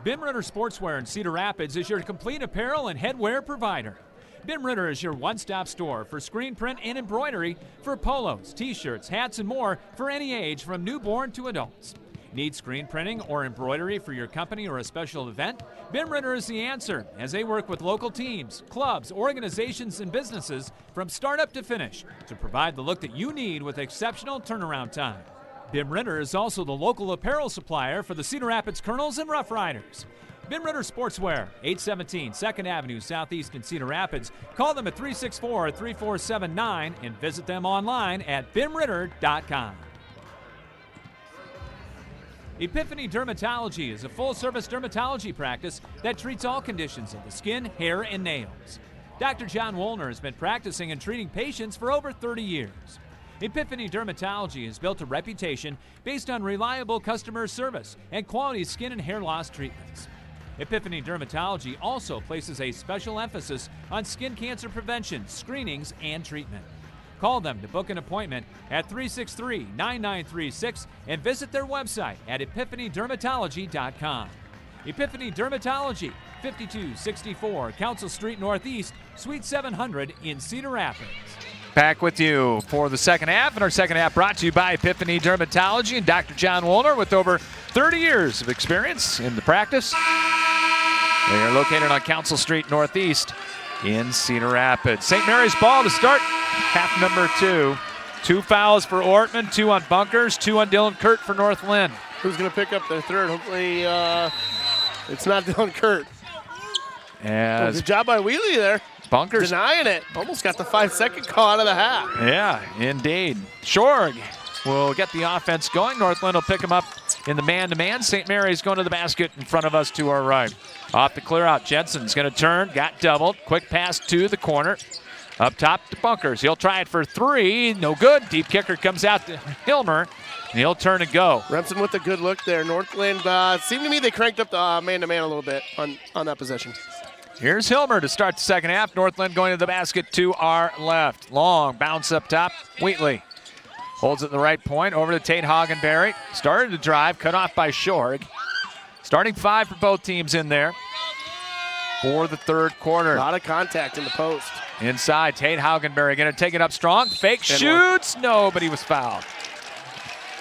Ben Ritter Sportswear in Cedar Rapids is your complete apparel and headwear provider. Ben Ritter is your one-stop store for screen print and embroidery for polos, t-shirts, hats, and more for any age from newborn to adults. Need screen printing or embroidery for your company or a special event? Ben Ritter is the answer, as they work with local teams, clubs, organizations, and businesses from startup to finish to provide the look that you need with exceptional turnaround time. Ben Ritter is also the local apparel supplier for the Cedar Rapids Colonels and Rough Riders. Ben Ritter Sportswear, 817 2nd Avenue Southeast in Cedar Rapids. Call them at 364-3479 and visit them online at benritter.com. Epiphany Dermatology is a full-service dermatology practice that treats all conditions of the skin, hair, and nails. Dr. John Woolner has been practicing and treating patients for over 30 years. Epiphany Dermatology has built a reputation based on reliable customer service and quality skin and hair loss treatments. Epiphany Dermatology also places a special emphasis on skin cancer prevention, screenings, and treatment. Call them to book an appointment at 363-9936 and visit their website at epiphanydermatology.com. Epiphany Dermatology, 5264 Council Street Northeast, Suite 700 in Cedar Rapids. Back with you for the second half, and our second half brought to you by Epiphany Dermatology and Dr. John Woolner with over 30 years of experience in the practice. They are located on Council Street Northeast in Cedar Rapids. St. Mary's ball to start half number 2. 2 fouls for Ortman, 2 on Bunkers, 2 on Dylan Kurt for North Linn. Who's going to pick up their third? Hopefully it's not Dylan Kurt. As good job by Wheelie there. Bunkers denying it. Almost got the 5-second call out of the half. Yeah, indeed. Shorg will get the offense going. North Linn will pick him up in the man-to-man. St. Mary's going to the basket in front of us to our right. Off the clear out, Jensen's going to turn. Got doubled. Quick pass to the corner. Up top to Bunkers. He'll try it for 3. No good. Deep kicker comes out to Hilmer. And he'll turn and go. Remsen with a good look there. North Linn, seemed to me they cranked up the man-to-man a little bit on that possession. Here's Hilmer to start the second half. North Linn going to the basket to our left. Long bounce up top. Wheatley holds it at the right point. Over to Tate Hagenberry. Started to drive. Cut off by Shorg. Starting 5 for both teams in there for the third quarter. A lot of contact in the post. Inside, Tate Hagenberry going to take it up strong. Fake shoots. No, but he was fouled.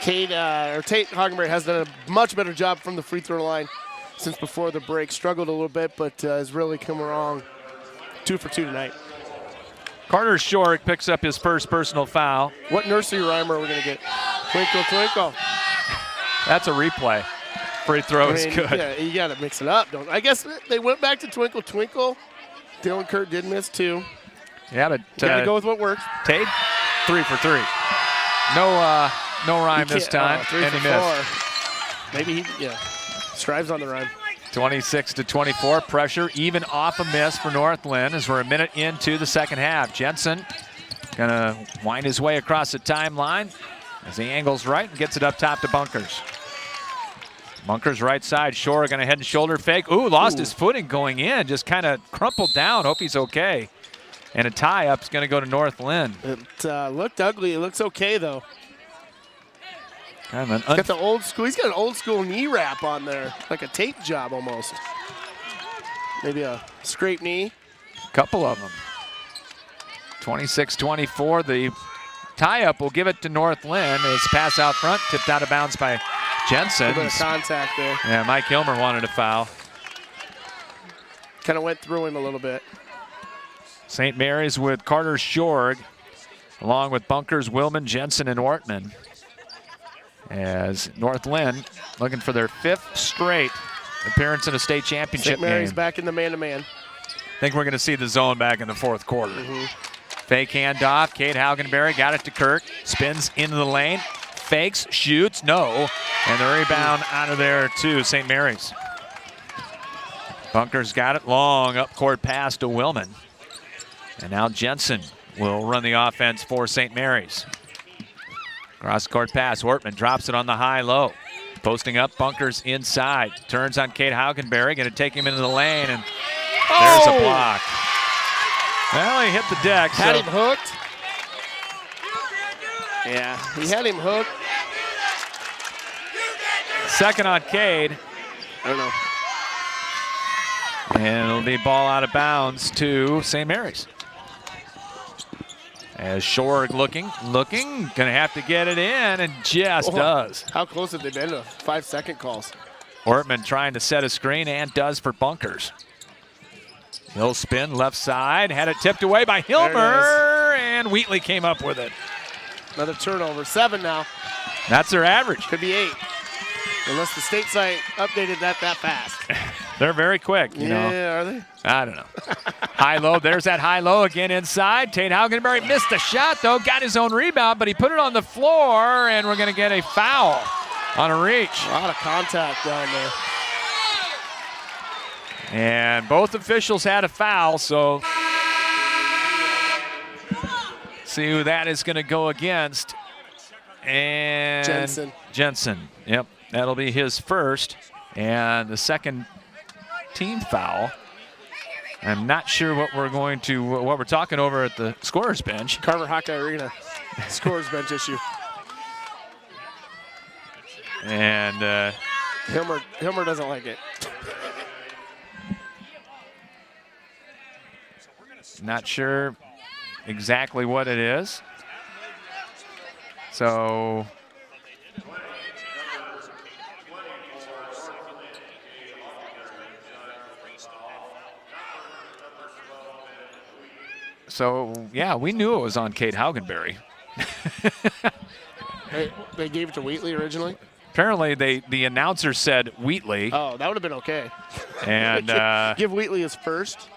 Tate Hagenberry has done a much better job from the free throw line since before the break. Struggled a little bit, but has really come along. 2 for 2 tonight. Carter Shorg picks up his first personal foul. What nursery rhyme are we going to get? Twinkle, twinkle. That's a replay. Free throw is good. Yeah, you got to mix it up. I guess they went back to twinkle, twinkle. Dylan Kurt did miss 2. Yeah, but got to go with what works. Tate, 3 for 3. No rhyme this time. 3 and for he 4. missed. Maybe he strives on the rhyme. 26-24, pressure even off a miss for North Linn as we're a minute into the second half. Jensen gonna wind his way across the timeline as he angles right and gets it up top to Bunkers. Bunkers right side, Shore gonna head and shoulder fake. Ooh, lost his footing going in, just kind of crumpled down. Hope he's okay. And a tie-up's gonna go to North Linn. It looked ugly. It looks okay though. Kind of He's got the old school. He's got an old school knee wrap on there, like a tape job almost. Maybe a scrape knee. Couple of them. 26-24. The tie-up will give it to North Linn. It's pass out front, tipped out of bounds by Jensen. A bit of contact there. Yeah, Mike Hilmer wanted a foul. Kind of went through him a little bit. St. Mary's with Carter Shorg, along with Bunkers, Willman, Jensen, and Ortman. As North Linn looking for their 5th straight appearance in a state championship St. Mary's game. back in the man-to-man. I think we're going to see the zone back in the 4th quarter. Fake handoff. Kate Haugenberry got it to Kurt. Spins into the lane. Fakes, shoots, no. And the rebound out of there to St. Mary's. Bunkers got it long. Up court pass to Willman. And now Jensen will run the offense for St. Mary's. Cross-court pass. Ortman drops it on the high-low. Posting up, Bunkers inside. Turns on Kate Haugenberry. Going to take him into the lane, and there's a block. Well, he hit the deck. Had him hooked. Yeah, he had him hooked. Second on Cade. I don't know. And it'll be ball out of bounds to St. Mary's. As Shorg looking, gonna have to get it in, and just does. How close have they been to 5-second calls? Ortman trying to set a screen and does for Bunkers. He'll spin left side, had it tipped away by Hilmer, and Wheatley came up with it. Another turnover, 7 now. That's their average. Could be 8. Unless the state site updated that fast. They're very quick, you know. Yeah, are they? I don't know. High-low, there's that high-low again inside. Tate Haugenberry missed the shot, though. Got his own rebound, but he put it on the floor, and we're going to get a foul. on a reach. A lot of contact down there. And both officials had a foul, so see who that is going to go against. And Jensen. Yep, that'll be his first. And the second team foul. I'm not sure what we're talking over at the scorer's bench. Carver Hawkeye Arena scorer's bench issue. And Hilmer doesn't like it. Not sure exactly what it is. So yeah, we knew it was on Kate Haugenberry. They gave it to Wheatley originally? Apparently, the announcer said Wheatley. Oh, that would have been okay. And give Wheatley his first.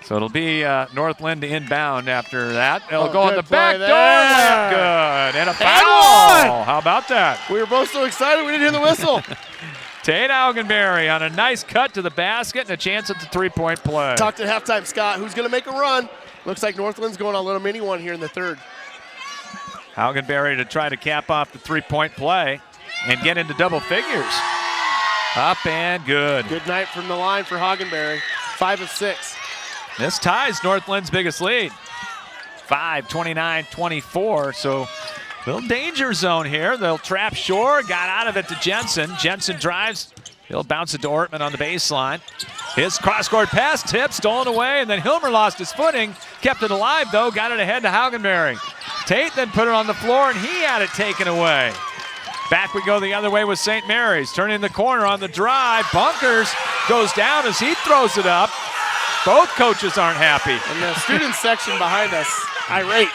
So it'll be Northland to inbound after that. It'll go on the play back door. Good. And a foul. How about that? We were both so excited we didn't hear the whistle. Tate Haugenberry on a nice cut to the basket and a chance at the three-point play. Talked at halftime, Scott. Who's going to make a run? Looks like Northland's going on a little mini one here in the third. Haugenberry to try to cap off the three-point play and get into double figures. Up and good. Good night from the line for Haugenberry. 5 of 6. This ties Northland's biggest lead. 29-24, so little danger zone here. They'll trap Shore, got out of it to Jensen. Jensen drives, he'll bounce it to Ortman on the baseline. His cross-court pass tip, stolen away, and then Hilmer lost his footing, kept it alive though, got it ahead to Haugenberry. Tate then put it on the floor, and he had it taken away. Back we go the other way with St. Mary's, turning the corner on the drive. Bunkers goes down as he throws it up. Both coaches aren't happy. And the student section behind us, irate.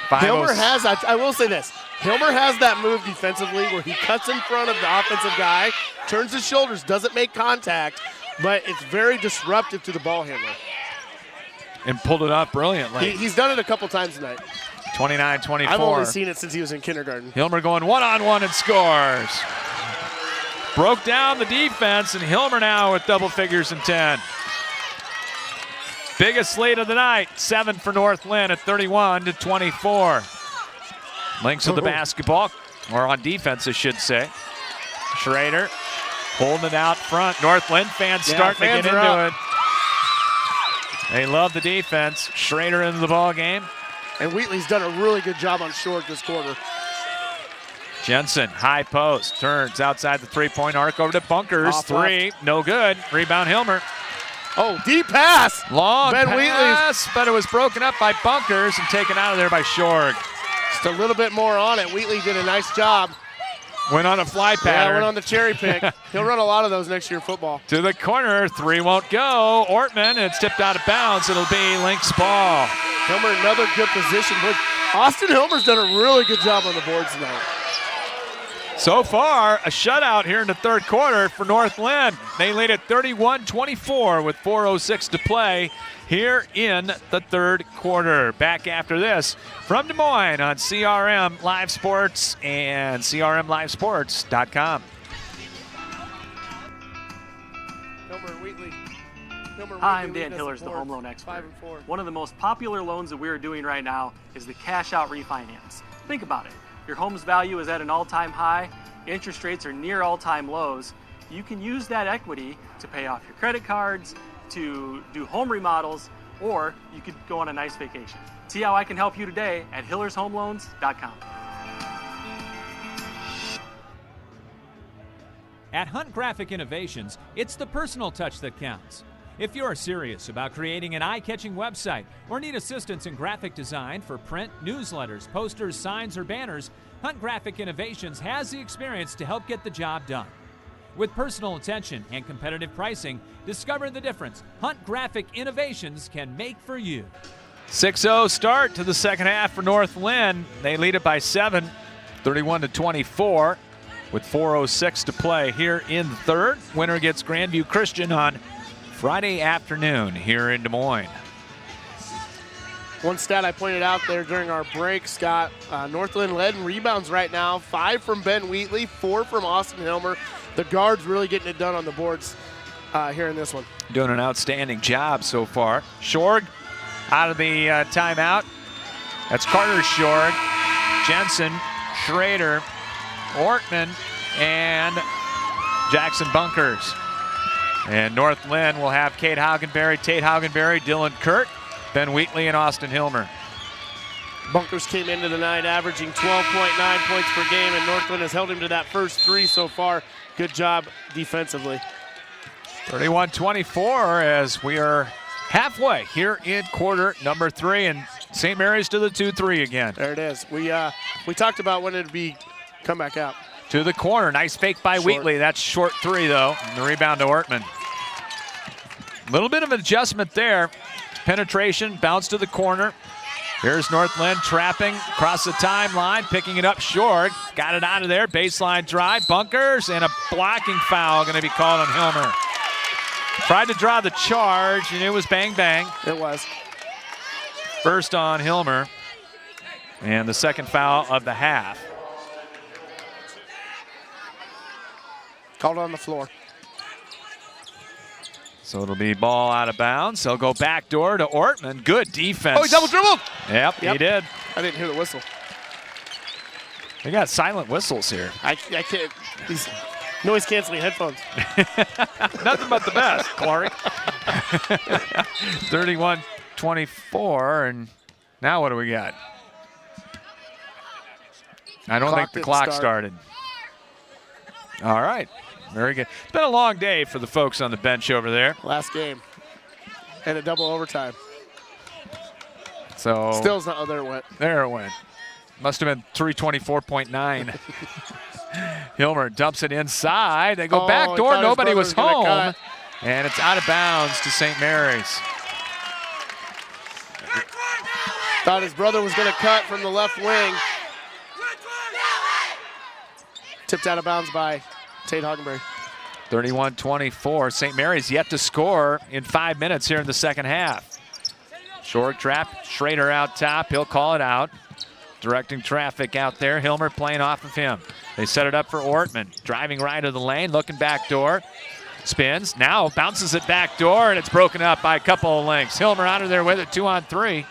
Hilmer has, I will say this, Hilmer has that move defensively where he cuts in front of the offensive guy, turns his shoulders, doesn't make contact, but it's very disruptive to the ball handler. And pulled it off brilliantly. He's done it a couple times tonight. 29-24. I've only seen it since he was in kindergarten. Hilmer going one-on-one and scores. Broke down the defense, and Hilmer now with double figures and 10. Biggest lead of the night, 7 for North Linn at 31-24. Lynx with the basketball, or on defense, I should say. Schrader holding it out front. North Linn fans starting to get into it. They love the defense. Schrader into the ball game. And Wheatley's done a really good job on short this quarter. Jensen, high post, turns outside the three-point arc over to Bunkers. Three, no good. Rebound Hilmer. Oh, deep pass. Long Ben pass, but it was broken up by Bunkers and taken out of there by Shorg. Just a little bit more on it. Wheatley did a nice job. Went on a fly pattern. Yeah, went on the cherry pick. He'll run a lot of those next year in football. To the corner, three won't go. Ortman, and it's tipped out of bounds. It'll be Lynx ball. Hilmer, another good position. Austin Hilmer's done a really good job on the boards tonight. So far, a shutout here in the third quarter for North Linn. They lead at 31-24 with 4:06 to play here in the third quarter. Back after this from Des Moines on CRM Live Sports and CRMLiveSports.com. Hi, I'm Dan Hillers, the home loan expert. One of the most popular loans that we are doing right now is the cash out refinance. Think about it. Your home's value is at an all-time high, interest rates are near all-time lows. You can use that equity to pay off your credit cards, to do home remodels, or you could go on a nice vacation. See how I can help you today at HillersHomeLoans.com. At Hunt Graphic Innovations, it's the personal touch that counts. If you're serious about creating an eye-catching website or need assistance in graphic design for print, newsletters, posters, signs, or banners, Hunt Graphic Innovations has the experience to help get the job done. With personal attention and competitive pricing, discover the difference Hunt Graphic Innovations can make for you. 6-0 start to the second half for North Linn. They lead it by 7, 31-24, with 4:06 to play here in the third. Winner gets Grandview Christian on Friday afternoon here in Des Moines. one stat I pointed out there during our break, Scott, Northland led in rebounds right now. 5 from Ben Wheatley, 4 from Austin Hilmer. The guards really getting it done on the boards here in this one. Doing an outstanding job so far. Shorg out of the timeout. That's Carter Shorg, Jensen, Schrader, Ortman, and Jackson Bunkers. And North Linn will have Tate Haugenberry, Dylan Kurt, Ben Wheatley, and Austin Hilmer. Bunkers came into the night averaging 12.9 points per game, and Northland has held him to that first 3 so far. Good job defensively. 31-24 as we are halfway here in quarter number 3, and St. Mary's to the 2-3 again. There it is. We talked about when it'd be come back out. To the corner. Nice fake by Wheatley. That's short 3, though. And the rebound to Ortman. A little bit of an adjustment there. Penetration, bounce to the corner. Here's North Linn trapping across the timeline, picking it up short. Got it out of there. Baseline drive. Bunkers, and a blocking foul going to be called on Hilmer. Tried to draw the charge, and it was bang, bang. It was. First on Hilmer, and the second foul of the half. Called on the floor. So it'll be ball out of bounds. They'll go backdoor to Ortman. Good defense. Oh, he double dribbled. Yep, he did. I didn't hear the whistle. They got silent whistles here. I can't. These noise canceling headphones. Nothing but the best, Clark. 31-24, and now what do we got? I don't think the clock started. All right. Very good. It's been a long day for the folks on the bench over there. Last game. And a double overtime. So Still's not. Oh, there it went. There it went. Must have been 324.9. Hilmer dumps it inside. They go back door. Nobody was home. And it's out of bounds to St. Mary's. Thought his brother was going to cut from the left wing. Tipped out of bounds by Tate Haugenberry. 31-24. St. Mary's yet to score in 5 minutes here in the second half. Short trap. Schrader out top. He'll call it out. Directing traffic out there. Hilmer playing off of him. They set it up for Ortman. Driving right of the lane. Looking back door. Spins. Now bounces it back door, and it's broken up by a couple of lengths. Hilmer out of there with it. 2-on-3.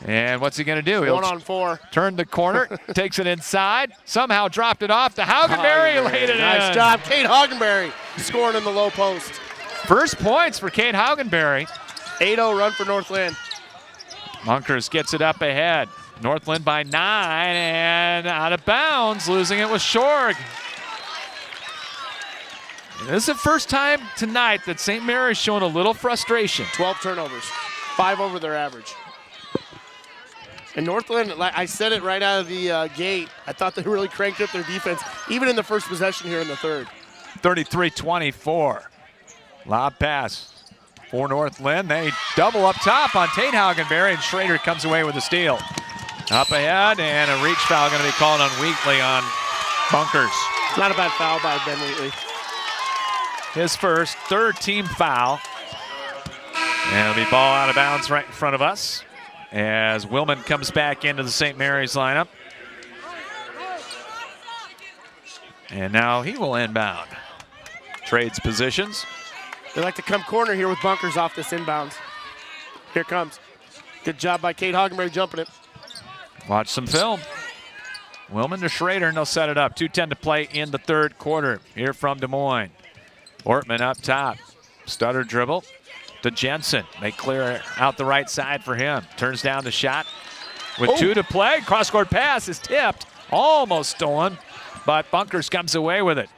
And what's he going to do? He'll 1-on-4. Turn the corner, takes it inside, somehow dropped it off to Haugenberry, laid it in. Nice job, Tate Haugenberry scoring in the low post. First points for Tate Haugenberry. 8-0 run for North Linn. Bunkers gets it up ahead. North Linn by 9 and out of bounds, losing it with Shorg. This is the first time tonight that St. Mary's shown a little frustration. 12 turnovers, 5 over their average. And North Linn, I said it right out of the gate, I thought they really cranked up their defense, even in the first possession here in the third. 33-24. Lob pass for North Linn. They double up top on Tate Haugenberry, and Schrader comes away with a steal. Up ahead, and a reach foul going to be called on Wheatley on Bunkers. Not a bad foul by Ben Wheatley. His first, third team foul. And it'll be ball out of bounds right in front of us as Willman comes back into the St. Mary's lineup. And now he will inbound. Trades positions. They like to come corner here with Bunkers off this inbounds. Here it comes. Good job by Tate Haugenberry jumping it. Watch some film. Willman to Schrader, and they'll set it up. 2:10 to play in the third quarter here from Des Moines. Ortman up top. Stutter dribble to Jensen. They clear out the right side for him. Turns down the shot with 2 to play. Cross-court pass is tipped. Almost stolen, but Bunkers comes away with it.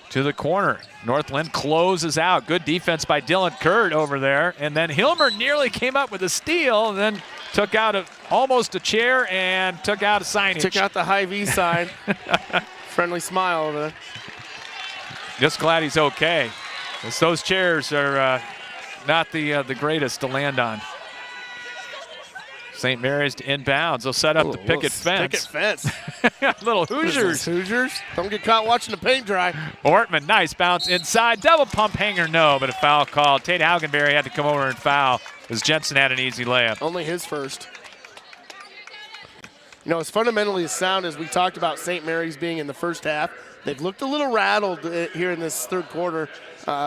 To the corner. North Linn closes out. Good defense by Dylan Kurt over there. And then Hilmer nearly came up with a steal and then took out almost a chair and took out a signage. Took out the high V sign. Friendly smile over there. Just glad he's okay. Those chairs are not the greatest to land on. St. Mary's to inbounds. They'll set up the picket fence. Picket fence. Little Hoosiers. Hoosiers. Don't get caught watching the paint dry. Ortman, nice bounce inside. Double pump hanger, no, but a foul called. Tate Haugenberry had to come over and foul as Jensen had an easy layup. Only his first. You know, as fundamentally sound as we talked about St. Mary's being in the first half, they've looked a little rattled here in this third quarter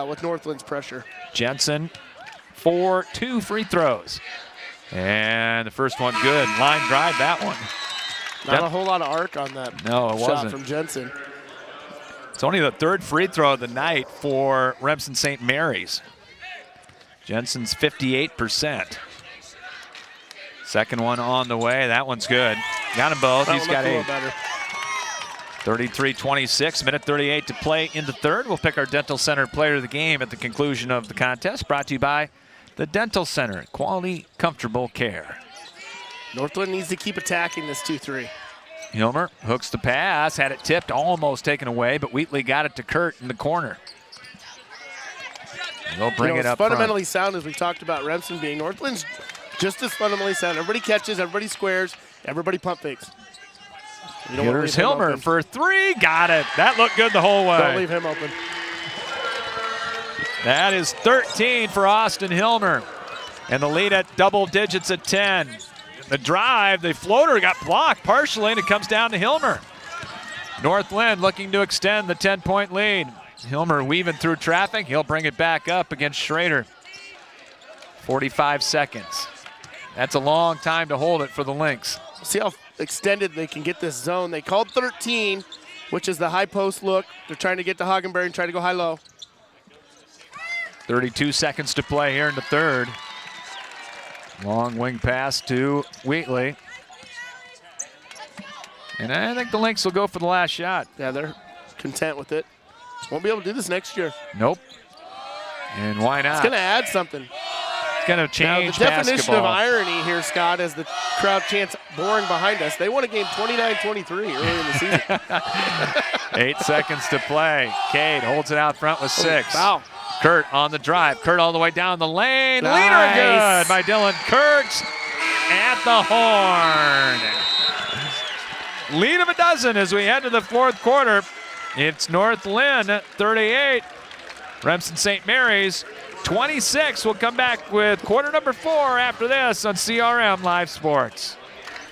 with Northland's pressure. Jensen for 2 free throws. And the first one good. Line drive, that one. Not a whole lot of arc on that shot wasn't. From Jensen. It's only the 3rd free throw of the night for Remsen St. Mary's. Jensen's 58%. Second one on the way. That one's good. Got them both. He's got 8. 33-26, minute 38 to play in the third. We'll pick our Dental Center player of the game at the conclusion of the contest. Brought to you by the Dental Center. Quality, comfortable care. Northland needs to keep attacking this 2-3. Hilmer hooks the pass, had it tipped, almost taken away, but Wheatley got it to Kurt in the corner. They'll bring it up fundamentally front. sound as we talked about Remsen being. Northland's just as fundamentally sound. Everybody catches, everybody squares, everybody pump fakes. Here's Hilmer for 3. Got it. That looked good the whole way. Don't leave him open. That is 13 for Austin Hilmer. And the lead at double digits at 10. The drive, the floater got blocked partially, and it comes down to Hilmer. Northland looking to extend the 10-point lead. Hilmer weaving through traffic. He'll bring it back up against Schrader. 45 seconds. That's a long time to hold it for the Lynx. See how extended they can get this zone. They called 13, which is the high post look. They're trying to get to Haugenberry and try to go high-low. 32 seconds to play here in the third. Long wing pass to Wheatley. And I think the Lynx will go for the last shot. Yeah, they're content with it. Won't be able to do this next year. Nope. And why not? It's going to add something. It's going to change now, the definition basketball. of irony here, Scott, as the crowd chants boring behind us. They won a game 29-23 early in the season. 8 seconds to play. Cade holds it out front with 6. Foul. Kurt on the drive. Kurt all the way down the lane. Nice. Leader good by Dylan Kurtz at the horn. Lead of a dozen as we head to the fourth quarter. It's North Linn 38. Remsen St. Mary's 26. We'll come back with quarter number 4 after this on CRM Live Sports.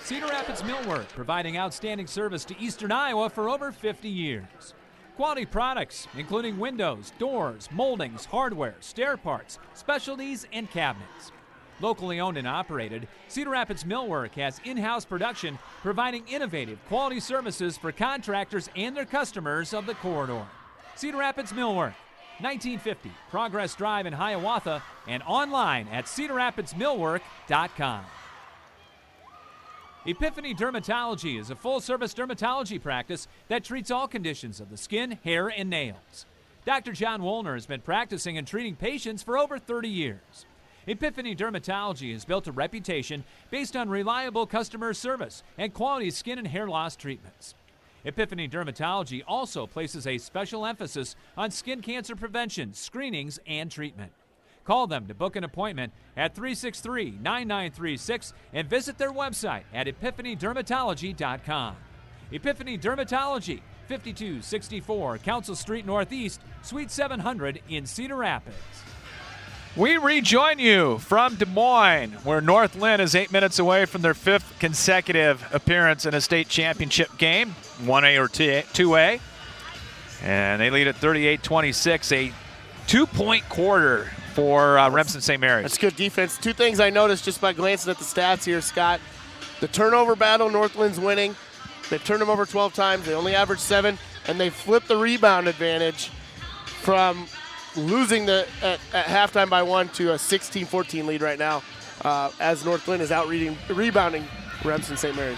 Cedar Rapids Millwork, providing outstanding service to Eastern Iowa for over 50 years. Quality products, including windows, doors, moldings, hardware, stair parts, specialties, and cabinets. Locally owned and operated, Cedar Rapids Millwork has in-house production, providing innovative quality services for contractors and their customers of the corridor. Cedar Rapids Millwork, 1950 Progress Drive in Hiawatha, and online at cedarrapidsmillwork.com. Epiphany Dermatology is a full-service dermatology practice that treats all conditions of the skin, hair, and nails. Dr. John Woolner has been practicing and treating patients for over 30 years. Epiphany Dermatology has built a reputation based on reliable customer service and quality skin and hair loss treatments. Epiphany Dermatology also places a special emphasis on skin cancer prevention, screenings, and treatment. Call them to book an appointment at 363-9936 and visit their website at epiphanydermatology.com. Epiphany Dermatology, 5264 Council Street Northeast, Suite 700 in Cedar Rapids. We rejoin you from Des Moines, where North Linn is 8 minutes away from their 5th consecutive appearance in a state championship game, 1A or 2A. And they lead at 38-26, a 2-point quarter for Remsen St. Mary's. That's good defense. 2 things I noticed just by glancing at the stats here, Scott. The turnover battle, Northland's winning. They've turned them over 12 times. They only averaged 7, and they flipped the rebound advantage from losing at halftime by 1 to a 16-14 lead right now as North Linn is out rebounding Remsen St. Mary's.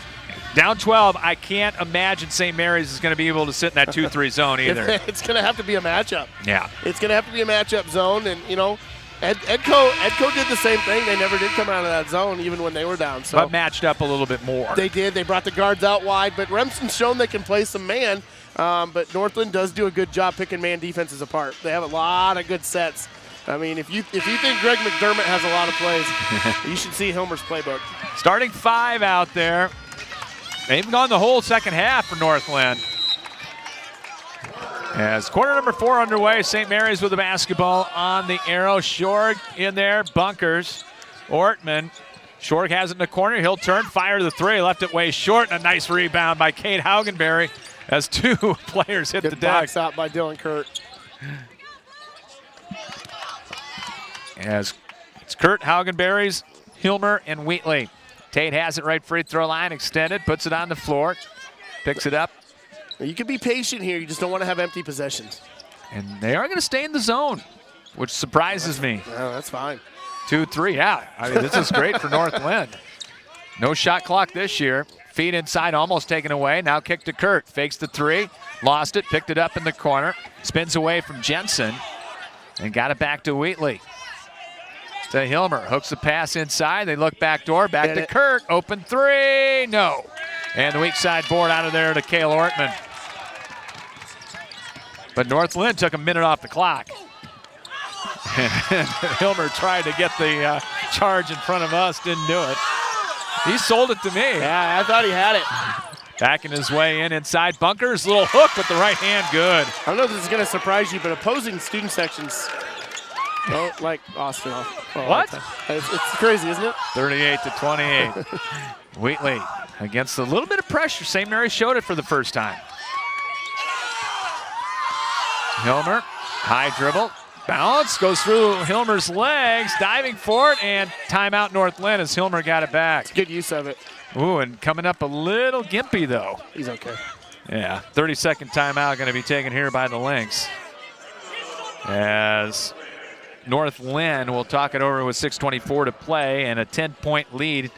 Down 12, I can't imagine St. Mary's is going to be able to sit in that 2-3 zone either. It's going to have to be a matchup. Yeah. It's going to have to be a matchup zone, and, you know, Edco did the same thing. They never did come out of that zone even when they were down. So but matched up a little bit more. They did. They brought the guards out wide, but Remsen's shown they can play some man, but Northland does do a good job picking man defenses apart. They have a lot of good sets I mean, if you think Greg McDermott has a lot of plays, you should see Hilmer's playbook. Starting 5 out there. They've gone the whole second half for North Linn. As quarter number 4 underway, St. Mary's with the basketball on the arrow. Shorg in there, bunkers. Ortman. Shorg has it in the corner. He'll turn, fire the 3, left it way short, and a nice rebound by Kate Haugenberry as 2 players hit the Good deck. box out by Dylan Kurt. As it's Kurt, Haugenberry's, Hilmer, and Wheatley. Tate has it right free throw line, extended, puts it on the floor, picks it up. You can be patient here. You just don't want to have empty possessions. And they are going to stay in the zone, which surprises me. No, that's fine. 2-3, yeah. I mean, this is great for North Linn. No shot clock this year. Feed inside, almost taken away. Now kick to Kurt. Fakes the 3, lost it, picked it up in the corner. Spins away from Jensen and got it back to Wheatley. To Hilmer, hooks the pass inside. They look back door, back to Kurt. Open 3, no. And the weak side board out of there to Cale Ortman. But North Linn took a minute off the clock. Hilmer tried to get the charge in front of us, didn't do it. He sold it to me. Yeah, I thought he had it. Backing his way in inside bunkers, little hook with the right hand, good. I don't know if this is going to surprise you, but opposing student sections don't like Austin. What? It's crazy, isn't it? 38-28. Wheatley against a little bit of pressure. St. Mary showed it for the first time. Hilmer, high dribble. Bounce, goes through Hilmer's legs, diving for it, and timeout North Linn as Hilmer got it back. Good use of it. Ooh, and coming up a little gimpy, though. He's okay. Yeah, 30-second timeout going to be taken here by the Lynx. As North Linn will talk it over with 6:24 to play and a 10-point lead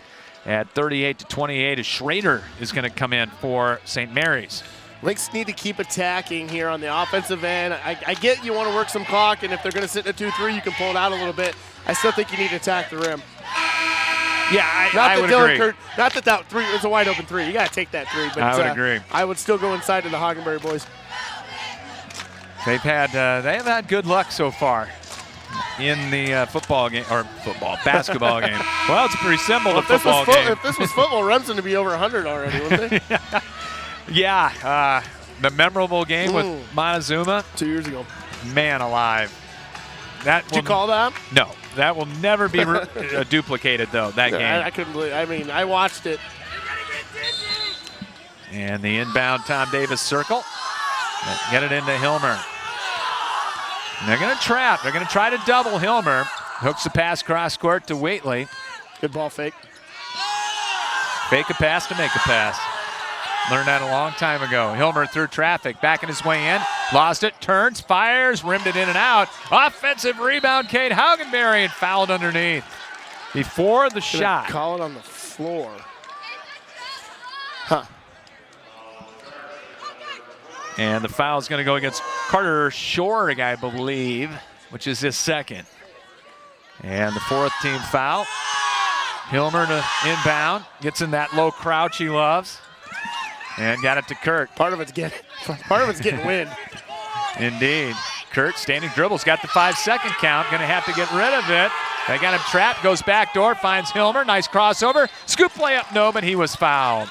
at 38-28 as Schrader is going to come in for St. Mary's. Lynx need to keep attacking here on the offensive end. I get you want to work some clock, and if they're going to sit in a 2-3, you can pull it out a little bit. I still think you need to attack the rim. Yeah, I would agree. Not that 3 is a wide open 3. You got to take that 3. But I would agree. I would still go inside to the Haugenberry boys. They have had good luck so far in the basketball game. Well, it's pretty simple, the football game. If this was football, Remsen would be over 100 already, wouldn't they? Yeah, the memorable game with Montezuma. 2 years ago. Man alive. Did you call that? No, that will never be duplicated, though, that game. I couldn't believe it. I mean, I watched it. And the inbound Tom Davis circle. Get it into Hilmer. And they're going to trap. They're going to try to double Hilmer. Hooks the pass cross court to Wheatley. Good ball fake. Fake a pass to make a pass. Learned that a long time ago. Hilmer through traffic, backing his way in. Lost it, turns, fires, rimmed it in and out. Offensive rebound, Kate Haugenberry, and fouled underneath. Before the shot. Call it on the floor. Huh. And the foul is going to go against Carter Shorg, I believe, which is his second. And the 4th team foul. Hilmer to inbound, gets in that low crouch he loves. And got it to Kurt. Part of it's getting wind. Indeed. Kurt, standing dribbles, got the 5-second count. Going to have to get rid of it. They got him trapped, goes back door, finds Hilmer. Nice crossover. Scoop layup, no, but he was fouled.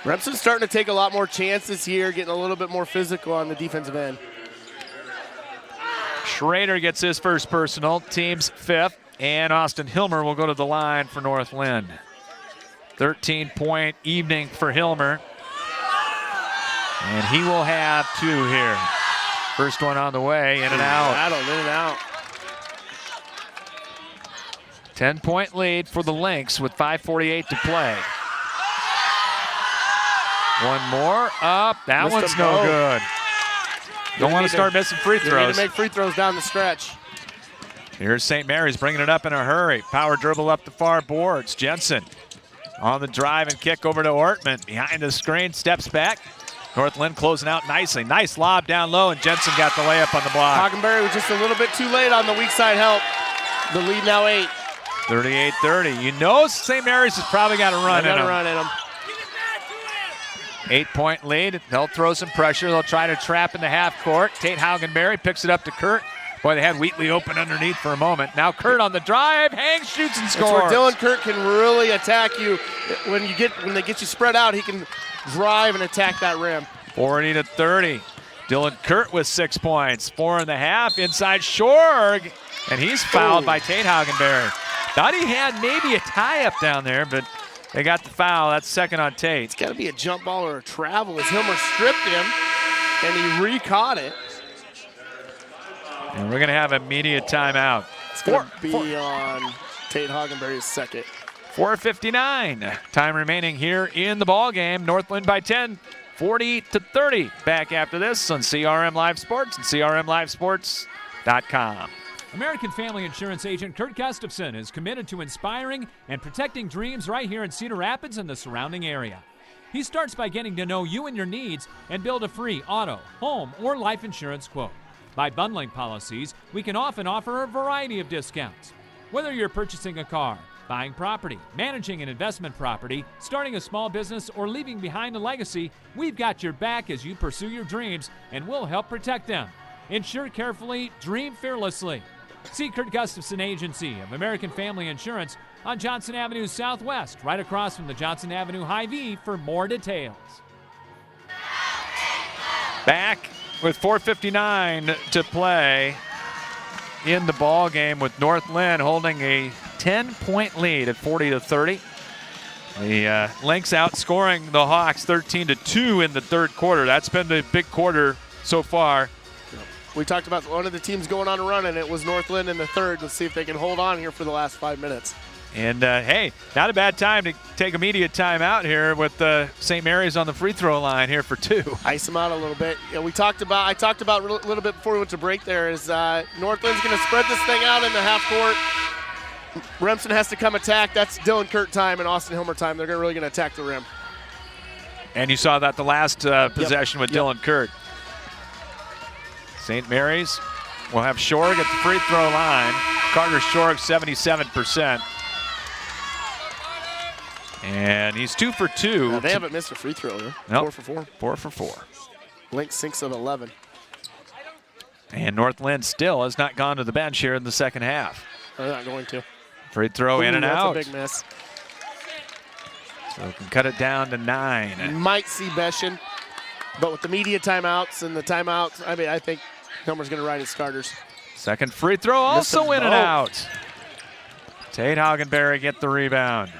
Remsen's starting to take a lot more chances here, getting a little bit more physical on the defensive end. Schrader gets his first personal, team's 5th, and Austin Hilmer will go to the line for North Linn. 13-point evening for Hilmer. And he will have 2 here. First one on the way, in and out. In and out. 10-point lead for the Lynx with 5:48 to play. One more up. That one's no good. Don't want to start missing free throws. You need to make free throws down the stretch. Here's St. Mary's bringing it up in a hurry. Power dribble up the far boards. Jensen on the drive and kick over to Ortman. Behind the screen, steps back. North Linn closing out nicely. Nice lob down low, and Jensen got the layup on the block. Haugenberry was just a little bit too late on the weak side help. The lead now 8. 38-30. You know St. Mary's has probably got a run in them. 8-point lead. They'll throw some pressure. They'll try to trap in the half court. Tate Haugenberry picks it up to Kurt. Boy, they had Wheatley open underneath for a moment. Now Kurt on the drive, hangs, shoots, and scores. That's where Dylan Kurt can really attack you. When they get you spread out, he can drive and attack that rim. 40-30. Dylan Kurt with 6 points. 4.5 inside Shorg, and he's fouled by Tate Hagenberry. Thought he had maybe a tie-up down there, but they got the foul. That's second on Tate. It's got to be a jump ball or a travel as Hilmer stripped him, and he re-caught it. And we're going to have a media timeout. It's going to be on Tate Hagenberry's second. 4:59. Time remaining here in the ball game. Northland by 10, 40-30. Back after this on CRM Live Sports and CRMLiveSports.com. American Family Insurance agent Kurt Gustafson is committed to inspiring and protecting dreams right here in Cedar Rapids and the surrounding area. He starts by getting to know you and your needs and build a free auto, home, or life insurance quote. By bundling policies, we can often offer a variety of discounts. Whether you're purchasing a car, buying property, managing an investment property, starting a small business, or leaving behind a legacy, we've got your back as you pursue your dreams, and we'll help protect them. Insure carefully, dream fearlessly. See Kurt Gustafson Agency of American Family Insurance on Johnson Avenue Southwest, right across from the Johnson Avenue Hy-Vee for more details. Back with 4:59 to play in the ball game with North Linn holding a 10-point lead at 40-30. The Lynx outscoring the Hawks 13-2 in the third quarter. That's been the big quarter so far. We talked about one of the teams going on a run, and it was North Linn in the third. Let's see if they can hold on here for the last 5 minutes. And, hey, not a bad time to take immediate time out here with St. Mary's on the free throw line here for 2. Ice them out a little bit. Yeah, I talked about a little bit before we went to break there is North Lynn's going to spread this thing out in the half court. Remsen has to come attack. That's Dylan Kurt time and Austin Hilmer time. They're really going to attack the rim. And you saw that the last possession with Dylan Kurt. St. Mary's will have Shorg at the free throw line. Carter Shorg, 77%. And he's 2 for 2. They haven't missed a free throw, though. Nope. 4 for 4. 4 for 4. Lynx 6 of 11. And North Linn still has not gone to the bench here in the second half. They're not going to. Free throw in and out. That's a big miss. So we can cut it down to 9. Might see Beshin, but with the media timeouts and the timeouts, I think Hilmer's going to ride his starters. Second free throw also in and out. Tate Hagenberry get the rebound.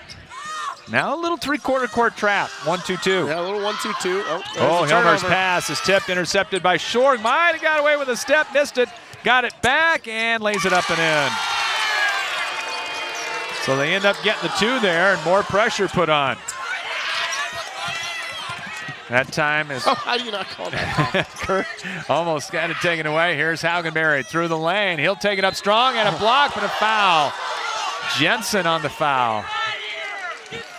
Now a little three-quarter court trap. 1-2-2. Yeah, a little 1-2-2. Oh, Hilmer's pass is tipped, intercepted by Shorg. Might have got away with a step, missed it. Got it back and lays it up and in. So they end up getting the 2 there and more pressure put on. That time is... Oh, how do you not call that? Kurt almost got it taken away. Here's Hagenberry through the lane. He'll take it up strong and a block, but a foul. Jensen on the foul.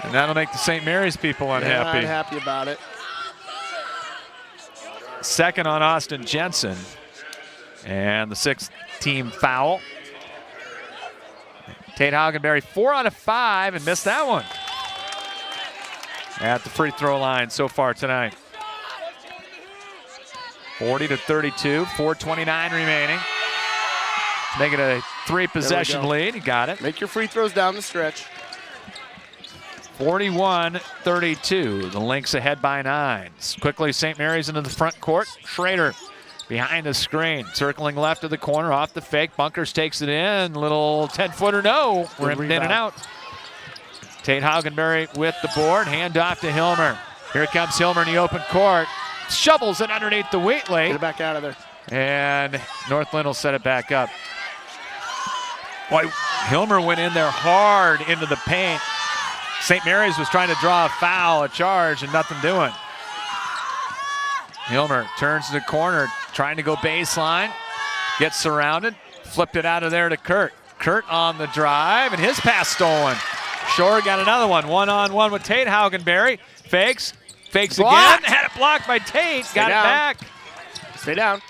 And that'll make the St. Mary's people unhappy. Not happy about it. Second on Austin Jensen. And the 6th team foul. Tate Hagenberry 4 out of 5 and missed that one. At the free throw line so far tonight. 40-32, 4:29 remaining. Make it a 3-possession lead. He got it. Make your free throws down the stretch. 41-32. The Lynx ahead by 9. Quickly, St. Mary's into the front court. Schrader behind the screen. Circling left of the corner, off the fake. Bunkers takes it in. Little 10-footer, no. Rimmed in and out. Tate Hagenberry with the board. Hand off to Hilmer. Here comes Hilmer in the open court. Shovels it underneath the Wheatley. Get it back out of there. And North Linn will set it back up. Boy, Hilmer went in there hard into the paint. St. Mary's was trying to draw a foul, a charge, and nothing doing. Hilmer turns to the corner, trying to go baseline. Gets surrounded. Flipped it out of there to Kurt. Kurt on the drive, and his pass stolen. Shore got another one. One-on-one with Tate Hagenberry. Fakes Blocked. again. Had it blocked by Tate. Stay got down. it back. Stay down.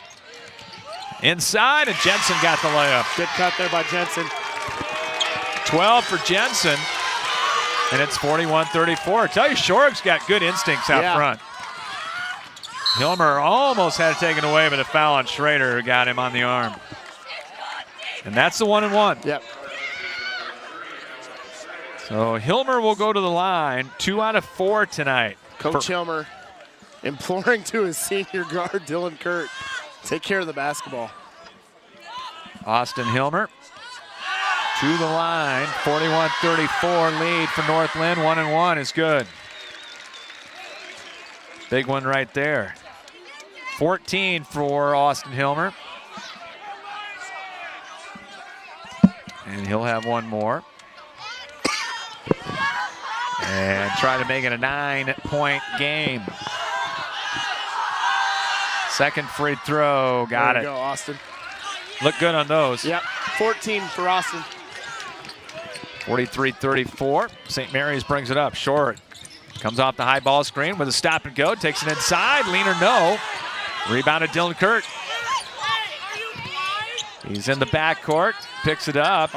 Inside, and Jensen got the layup. Good cut there by Jensen. 12 for Jensen. And it's 41-34. I tell you, Shorg's got good instincts out front. Hilmer almost had it taken away, but a foul on Schrader who got him on the arm. And that's the 1-1. Yep. So Hilmer will go to the line. 2 out of 4 tonight. Coach Hilmer imploring to his senior guard, Dylan Kurt, take care of the basketball. Austin Hilmer to the line. 41-34 lead for North Linn. 1-1 is good. Big one right there. 14 for Austin Hilmer. And he'll have one more. And try to make it a 9-point game. Second free throw. Got it. There you go, Austin. Look good on those. Yep, 14 for Austin. 43-34. St. Mary's brings it up short. Comes off the high ball screen with a stop and go. Takes it inside. Leaner, no. Rebounded Dylan Kurt. He's in the backcourt. Picks it up.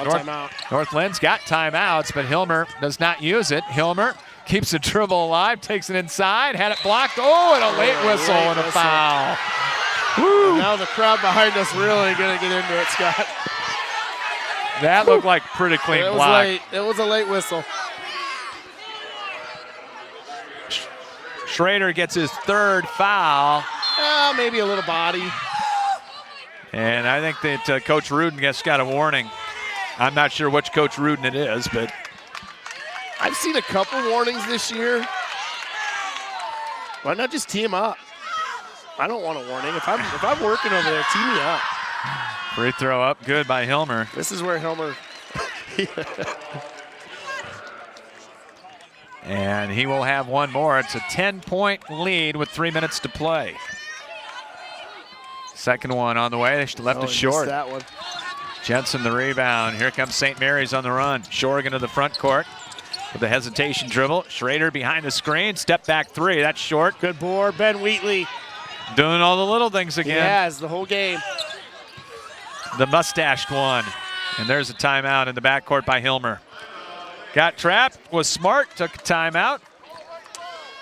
North Linn's got timeouts, but Hilmer does not use it. Hilmer keeps the dribble alive. Takes it inside. Had it blocked. Oh, and a late whistle and a foul. Woo. Now the crowd behind us really going to get into it, Scott. That looked like pretty clean block. It was a late whistle. Schrader gets his 3rd foul. Maybe a little body. And I think that Coach Rudin just got a warning. I'm not sure which Coach Rudin it is, but I've seen a couple warnings this year. Why not just tee him up? I don't want a warning. If I'm working over there, tee me up. Free throw up, good by Hilmer. This is where Hilmer. And he will have one more. It's a 10-point lead with 3 minutes to play. Second one on the way. They left it short. That one. Jensen the rebound. Here comes St. Mary's on the run. Shorgan to the front court with the hesitation dribble. Schrader behind the screen. Step back 3. That's short. Good board. Ben Wheatley. Doing all the little things again. He has the whole game. The mustached one. And there's a timeout in the backcourt by Hilmer. Got trapped, was smart, took a timeout.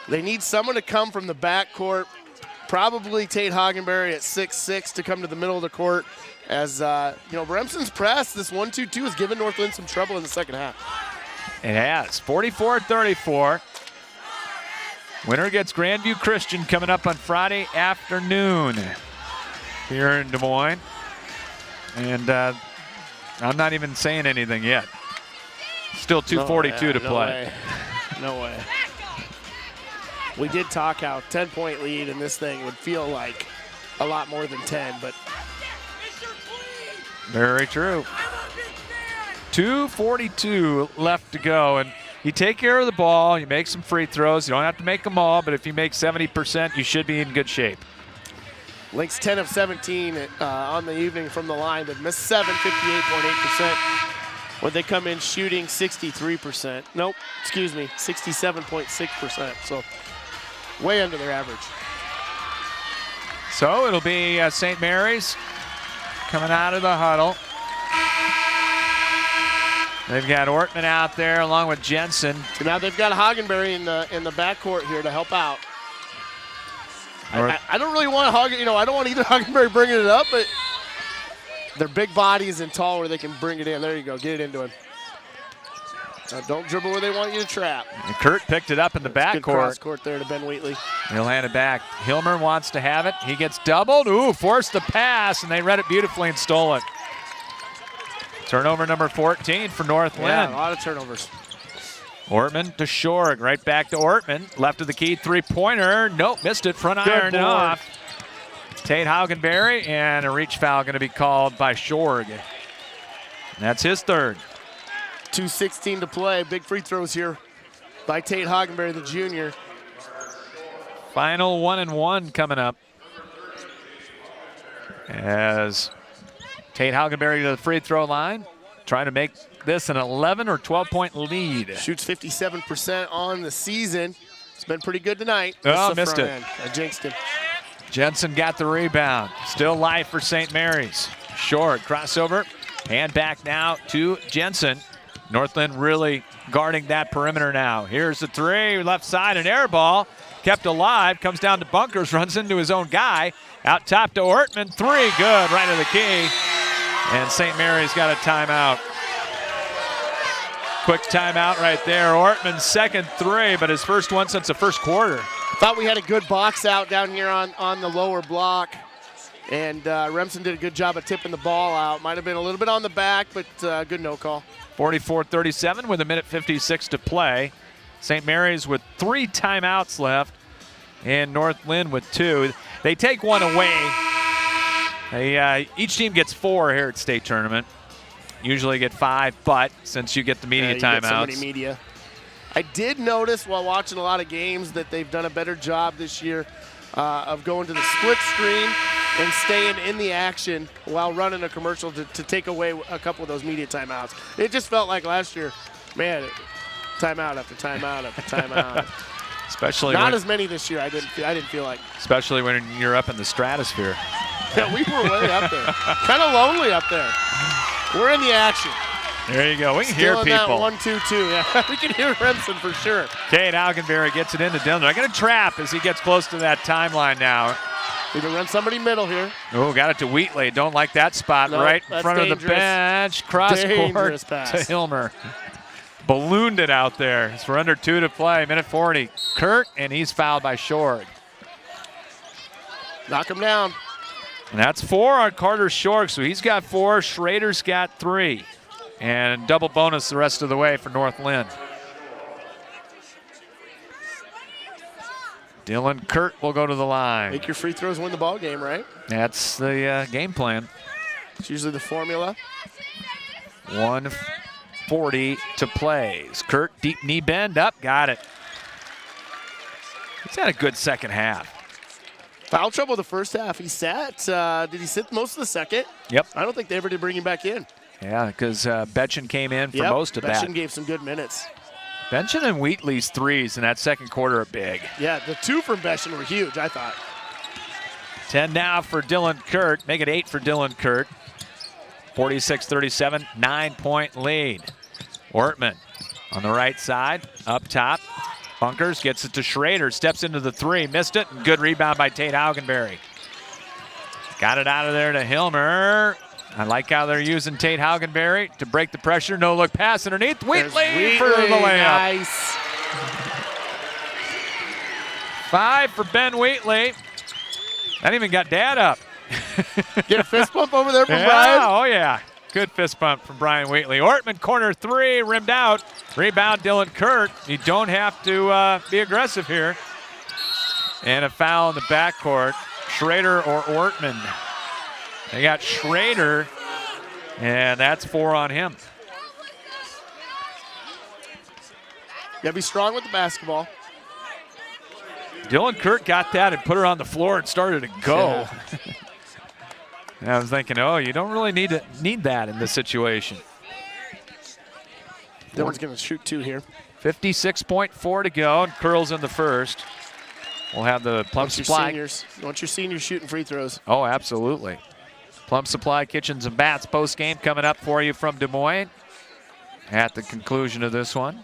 They need someone to come from the backcourt. Probably Tate Hagenberry at 6'6" to come to the middle of the court. As Remsen's press, this 1-2-2 has given North Linn some trouble in the second half. It has. 44-34. Winner gets Grandview Christian coming up on Friday afternoon here in Des Moines. And I'm not even saying anything yet. Still 2:42 to play. No way. We did talk how 10-point lead in this thing would feel like a lot more than 10, but. Very true. 2:42 left to go, and you take care of the ball, you make some free throws. You don't have to make them all, but if you make 70%, you should be in good shape. Lynx 10 of 17 on the evening from the line, but missed 7, 58.8%. When they come in shooting 63%. Nope, excuse me, 67.6%. So way under their average. So it'll be St. Mary's coming out of the huddle. They've got Ortman out there along with Jensen. So now they've got Hagenberry in the backcourt here to help out. I don't really want I don't want either Hagenberry bringing it up, but their big bodies and tall where they can bring it in. There you go, get it into him. Now don't dribble where they want you to trap. And Kurt picked it up in the backcourt. Good cross court there to Ben Wheatley. He'll hand it back. Hilmer wants to have it. He gets doubled. Ooh, forced the pass, and they read it beautifully and stole it. Turnover number 14 for North Linn. Yeah, a lot of turnovers. Ortman to Shorg, right back to Ortman. Left of the key, three-pointer. Nope, missed it, front iron off. Tate Hagenberry, and a reach foul going to be called by Shorg. That's his 3rd. 2:16 to play. Big free throws here by Tate Hagenberry, the junior. Final 1-1 coming up. As Tate Hagenberry to the free throw line, trying to make this an 11 or 12-point lead. Shoots 57% on the season. It's been pretty good tonight. Oh, missed it. I jinxed him. Jensen got the rebound. Still live for St. Mary's. Short crossover. Hand back now to Jensen. North Linn really guarding that perimeter now. Here's the 3, left side, an air ball. Kept alive, comes down to bunkers, runs into his own guy. Out top to Ortman, 3, good, right of the key. And St. Mary's got a timeout. Quick timeout right there. Ortman's second three, but his first one since the first quarter. Thought we had a good box out down here on the lower block. And Remsen did a good job of tipping the ball out. Might have been a little bit on the back, but good no call. 44-37 with 1:56 to play. St. Mary's with 3 timeouts left, and North Linn with 2. They take one away. Each team gets 4 here at state tournament. Usually get 5, but since you get the media timeouts. Get so many media. I did notice while watching a lot of games that they've done a better job this year of going to the split screen and staying in the action while running a commercial to take away a couple of those media timeouts. It just felt like last year, man, timeout after timeout after timeout. Especially not as many this year. I didn't feel like. Especially when you're up in the stratosphere. Yeah, we were way up there. Kind of lonely up there. We're in the action. There you go. We can Still hear in people. That 1-2-2. Yeah, we can hear Remsen for sure. Tate Augenberry gets it into Dillon. They're going to trap as he gets close to that timeline now. We can run somebody middle here. Oh, got it to Wheatley. Don't like that spot. Nope, right in front dangerous. of the bench. Cross court to pass. Hilmer. Ballooned it out there. It's for under 2 to play. Minute 40. Kurt, and he's fouled by Shorg. Knock him down. And that's 4 on Carter Shorg. So he's got 4. Schrader's got 3. And double bonus the rest of the way for North Linn. Dylan Kurt will go to the line. Make your free throws, win the ball game, right? That's the game plan. It's usually the formula. 1:40 to play. Kurt, deep knee bend up, got it. He's had a good second half. Foul trouble the first half. He sat. Did he sit most of the second? Yep. I don't think they ever did bring him back in. Yeah, because Betchen came in for most of that. Betchen gave some good minutes. Betchen and Wheatley's threes in that second quarter are big. Yeah, the 2 from Betchen were huge, I thought. 10 now for Dylan Kurt. Make it 8 for Dylan Kurt. 46-37, 9-point lead. Ortman on the right side, up top. Bunkers gets it to Schrader, steps into the 3, missed it, and good rebound by Tate Augenberry. Got it out of there to Hilmer. I like how they're using Tate Augenberry to break the pressure. No look pass underneath. Wheatley for the layup. Nice. 5 for Ben Wheatley. That even got Dad up. Get a fist bump over there from Yeah, Brian. oh yeah. Good fist bump from Brian Wheatley. Ortman corner 3, rimmed out. Rebound Dylan Kurt. You don't have to be aggressive here. And a foul in the backcourt. Schrader or Ortman. They got Schrader, and that's 4 on him. Gotta be strong with the basketball. Dylan Kurt got that and put her on the floor and started to go. Yeah. And I was thinking, oh, you don't really need that in this situation. Dylan's gonna shoot 2 here. 56.4 to go, and curls in the first. We'll have the Plum Supply. Once your seniors shooting free throws. Oh, absolutely. Plum Supply Kitchens and Bats post game coming up for you from Des Moines at the conclusion of this one.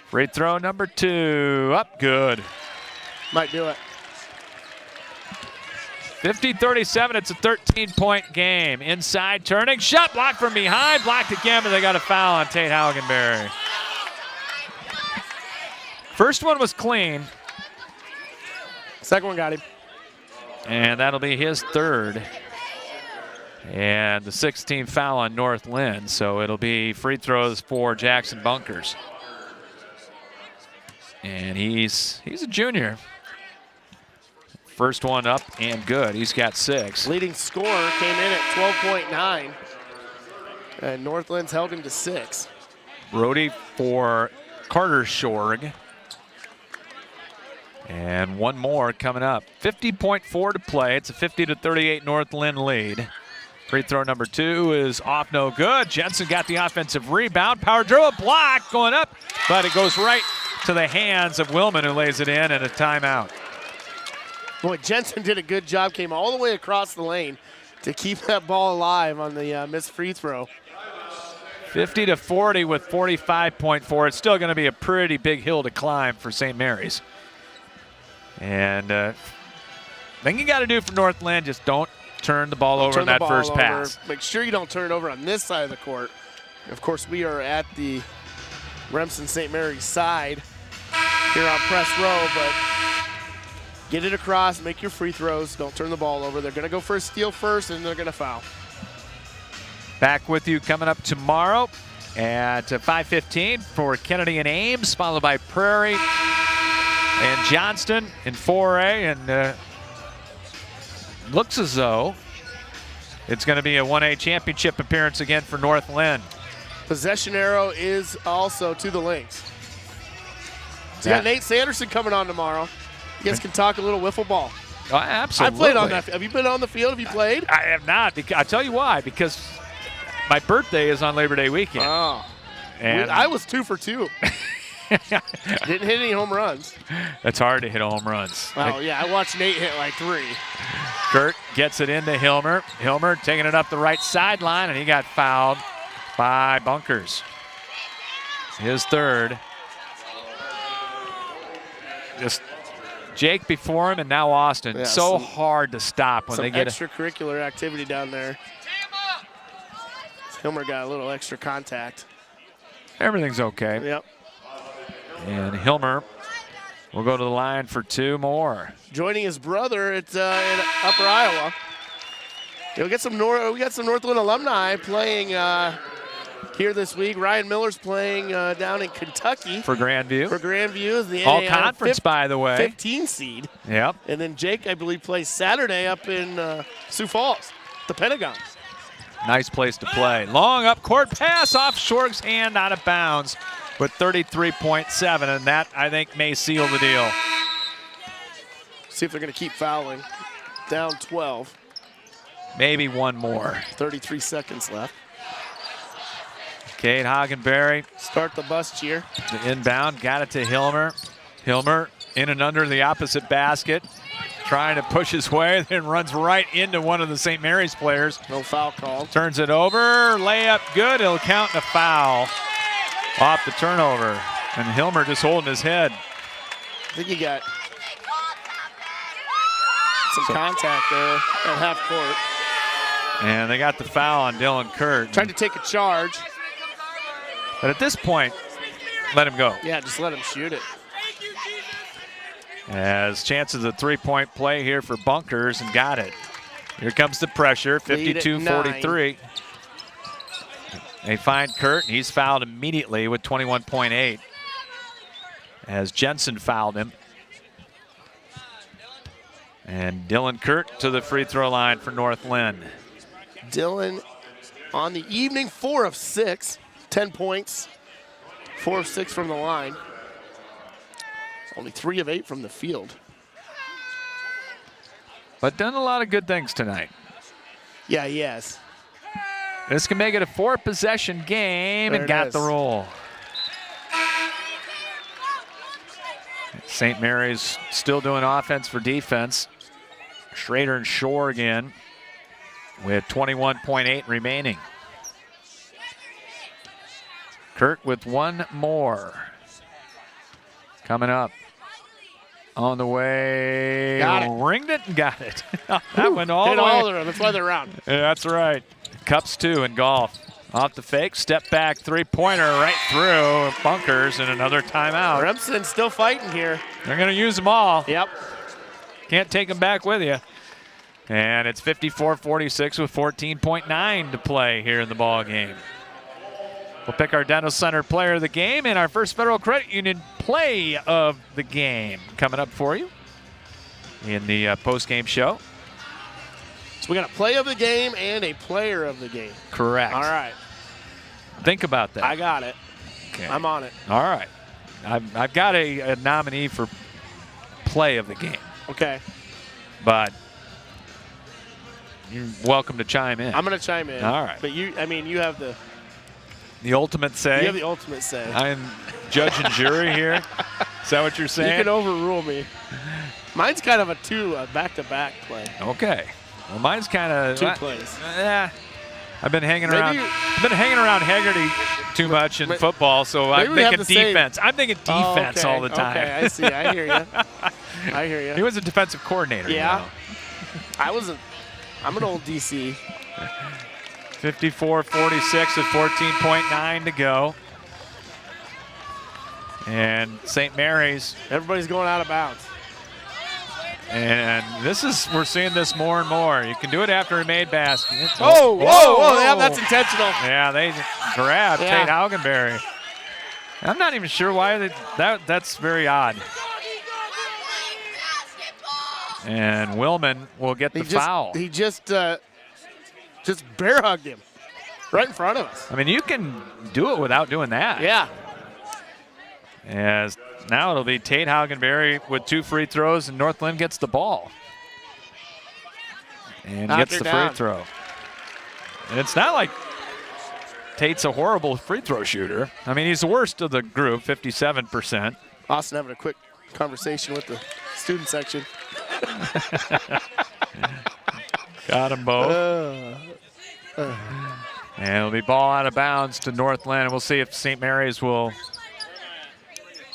Free throw number 2, up good. Might do it. 50-37, it's a 13-point game. Inside turning, shot blocked from behind, blocked again, but they got a foul on Tate Augenberry. First one was clean. Second one got him. And that'll be his 3rd. And the 16th foul on North Linn, so it'll be free throws for Jackson Bunkers. And he's a junior. First one up and good. He's got 6. Leading scorer came in at 12.9. And North Linn's held him to 6. Brody for Carter Shorg. And one more coming up. 50.4 to play. It's a 50-38 North Linn lead. Free throw number 2 is off, no good. Jensen got the offensive rebound. Power dribble block going up, but it goes right to the hands of Willman, who lays it in, and a timeout. Boy, Jensen did a good job. Came all the way across the lane to keep that ball alive on the missed free throw. 50-40 with 45.4. It's still going to be a pretty big hill to climb for St. Mary's. And thing you got to do for North Linn, just don't turn the ball over in that first pass. Make sure you don't turn it over on this side of the court. Of course, we are at the Remsen St. Mary side here on press row, but get it across, make your free throws, don't turn the ball over. They're going to go for a steal first, and they're going to foul. Back with you coming up tomorrow at 5:15 for Kennedy and Ames, followed by Prairie and Johnston in 4A, and looks as though it's going to be a 1A championship appearance again for North Linn. Possession arrow is also to the Lynx. So you got Nate Sanderson coming on tomorrow. You guys can talk a little wiffle ball. Oh, absolutely. I played on that. Have you been on the field? Have you played? I have not. I'll tell you why. Because my birthday is on Labor Day weekend. Oh. And I was 2 for 2. Didn't hit any home runs. It's hard to hit home runs. Oh, yeah. I watched Nate hit like 3. Kurt gets it into Hilmer. Hilmer taking it up the right sideline, and he got fouled by Bunkers. His third. Just Jake before him, and now Austin. Yeah, so hard to stop when they get extracurricular activity down there. Hilmer got a little extra contact. Everything's okay. Yep. And Hilmer will go to the line for 2 more. Joining his brother at in Upper Iowa. We got some North Linn alumni playing here this week. Ryan Miller's playing down in Kentucky for Grandview. For Grandview is the all conference, by the way. 15 seed. Yep. And then Jake, I believe, plays Saturday up in Sioux Falls, the Pentagon. Nice place to play. Long up court pass off Shorg's hand, out of bounds with 33.7, and that, I think, may seal the deal. See if they're going to keep fouling. Down 12. Maybe one more. 33 seconds left. Cade Hagenberry. Start the bus cheer. The inbound, got it to Hilmer. Hilmer in and under the opposite basket. Trying to push his way, then runs right into one of the St. Mary's players. No foul call. Turns it over, layup good. It'll count in a foul off the turnover. And Hilmer just holding his head. I think he got some contact there at half court. And they got the foul on Dylan Kurt. Tried to take a charge. But at this point, let him go. Yeah, just let him shoot it. As chances of three-point play here for Bunkers, and got it. Here comes the pressure, 52-43. They find Kurt, and he's fouled immediately with 21.8 as Jensen fouled him. And Dylan Kurt to the free throw line for North Linn. Dylan on the evening, 4 of 6, 10 points, 4 of 6 from the line. Only 3 of 8 from the field. But done a lot of good things tonight. Yeah, he has. This can make it a 4-possession game, and got the roll. St. Mary's still doing offense for defense. Schrader and Shore again with 21.8 remaining. Kurt with one more. Coming up. On the way. Got it. Ringed it and got it. That went all the way. All of them. That's why they're around. Yeah, that's right. Cups 2 in golf. Off the fake, step back, three-pointer right through. Bunkers and another timeout. Remsen still fighting here. They're going to use them all. Yep. Can't take them back with you. And it's 54-46 with 14.9 to play here in the ball game. We'll pick our Dental Center player of the game and our First Federal Credit Union play of the game coming up for you in the post-game show. So we got a play of the game and a player of the game. Correct. All right. Think about that. I got it. Okay. I'm on it. All right. I've got a nominee for play of the game. Okay. But you're welcome to chime in. I'm going to chime in. All right. But you have the ultimate say. You have the ultimate say. I'm judge and jury here. Is that what you're saying? You can overrule me. Mine's kind of a back-to-back play. Okay. Well, mine's kind of 2 plays. I've been hanging around. I've been hanging around Haggerty too much in football, so I'm thinking defense. I'm thinking defense all the time. Okay, I see. I hear you. I hear you. He was a defensive coordinator. Yeah. You know. I wasn't. I'm an old DC. 54-46 with 14.9 to go. And St. Mary's. Everybody's going out of bounds. And we're seeing this more and more. You can do it after a made basket. Whoa. Yeah, that's intentional. Yeah, they grabbed Tate Haugenberry. I'm not even sure why that's very odd. And Willman will get the foul. He just bear hugged him right in front of us. I mean, you can do it without doing that. Yeah. As now it'll be Tate Haugenberry with 2 free throws, and North Linn gets the ball. And gets the free throw. And it's not like Tate's a horrible free throw shooter. I mean, he's the worst of the group, 57%. Austin having a quick conversation with the student section. Got them both. And it'll be ball out of bounds to North Linn. We'll see if St. Mary's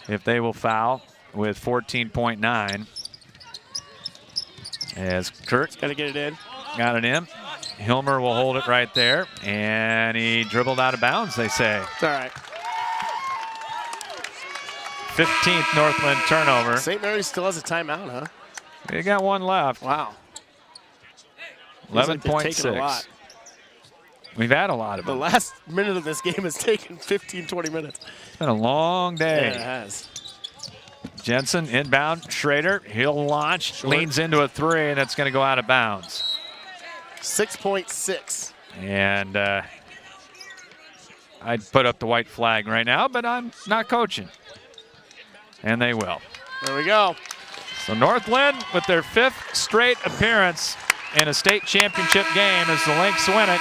if they will foul with 14.9. As Kirk got to get it in. Got it in. Hilmer will hold it right there. And he dribbled out of bounds, they say. It's all right. 15th North Linn turnover. St. Mary still has a timeout, huh? They got one left. Wow. 11.6. We've had a lot of them. The last minute of this game has taken 15, 20 minutes. It's been a long day. Yeah, it has. Jensen inbound. Schrader, he'll launch, leans into a 3, and that's going to go out of bounds. 6.6. And I'd put up the white flag right now, but I'm not coaching. And they will. There we go. So North Linn with their 5th straight appearance in a state championship game as the Lynx win it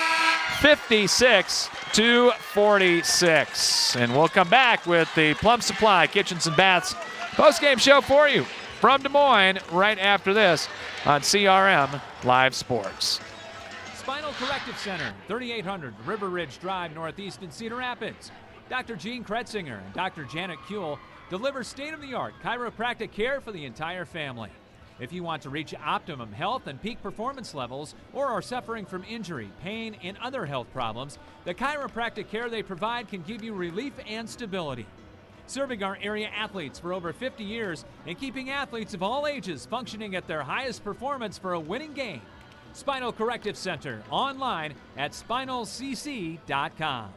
56-46. And we'll come back with the Plum Supply Kitchens and Baths post-game show for you from Des Moines right after this on CRM Live Sports. Spinal Corrective Center, 3800 River Ridge Drive, Northeast in Cedar Rapids. Dr. Gene Kretzinger and Dr. Janet Kuehl deliver state-of-the-art chiropractic care for the entire family. If you want to reach optimum health and peak performance levels or are suffering from injury, pain, and other health problems, the chiropractic care they provide can give you relief and stability. Serving our area athletes for over 50 years and keeping athletes of all ages functioning at their highest performance for a winning game. Spinal Corrective Center, online at spinalcc.com.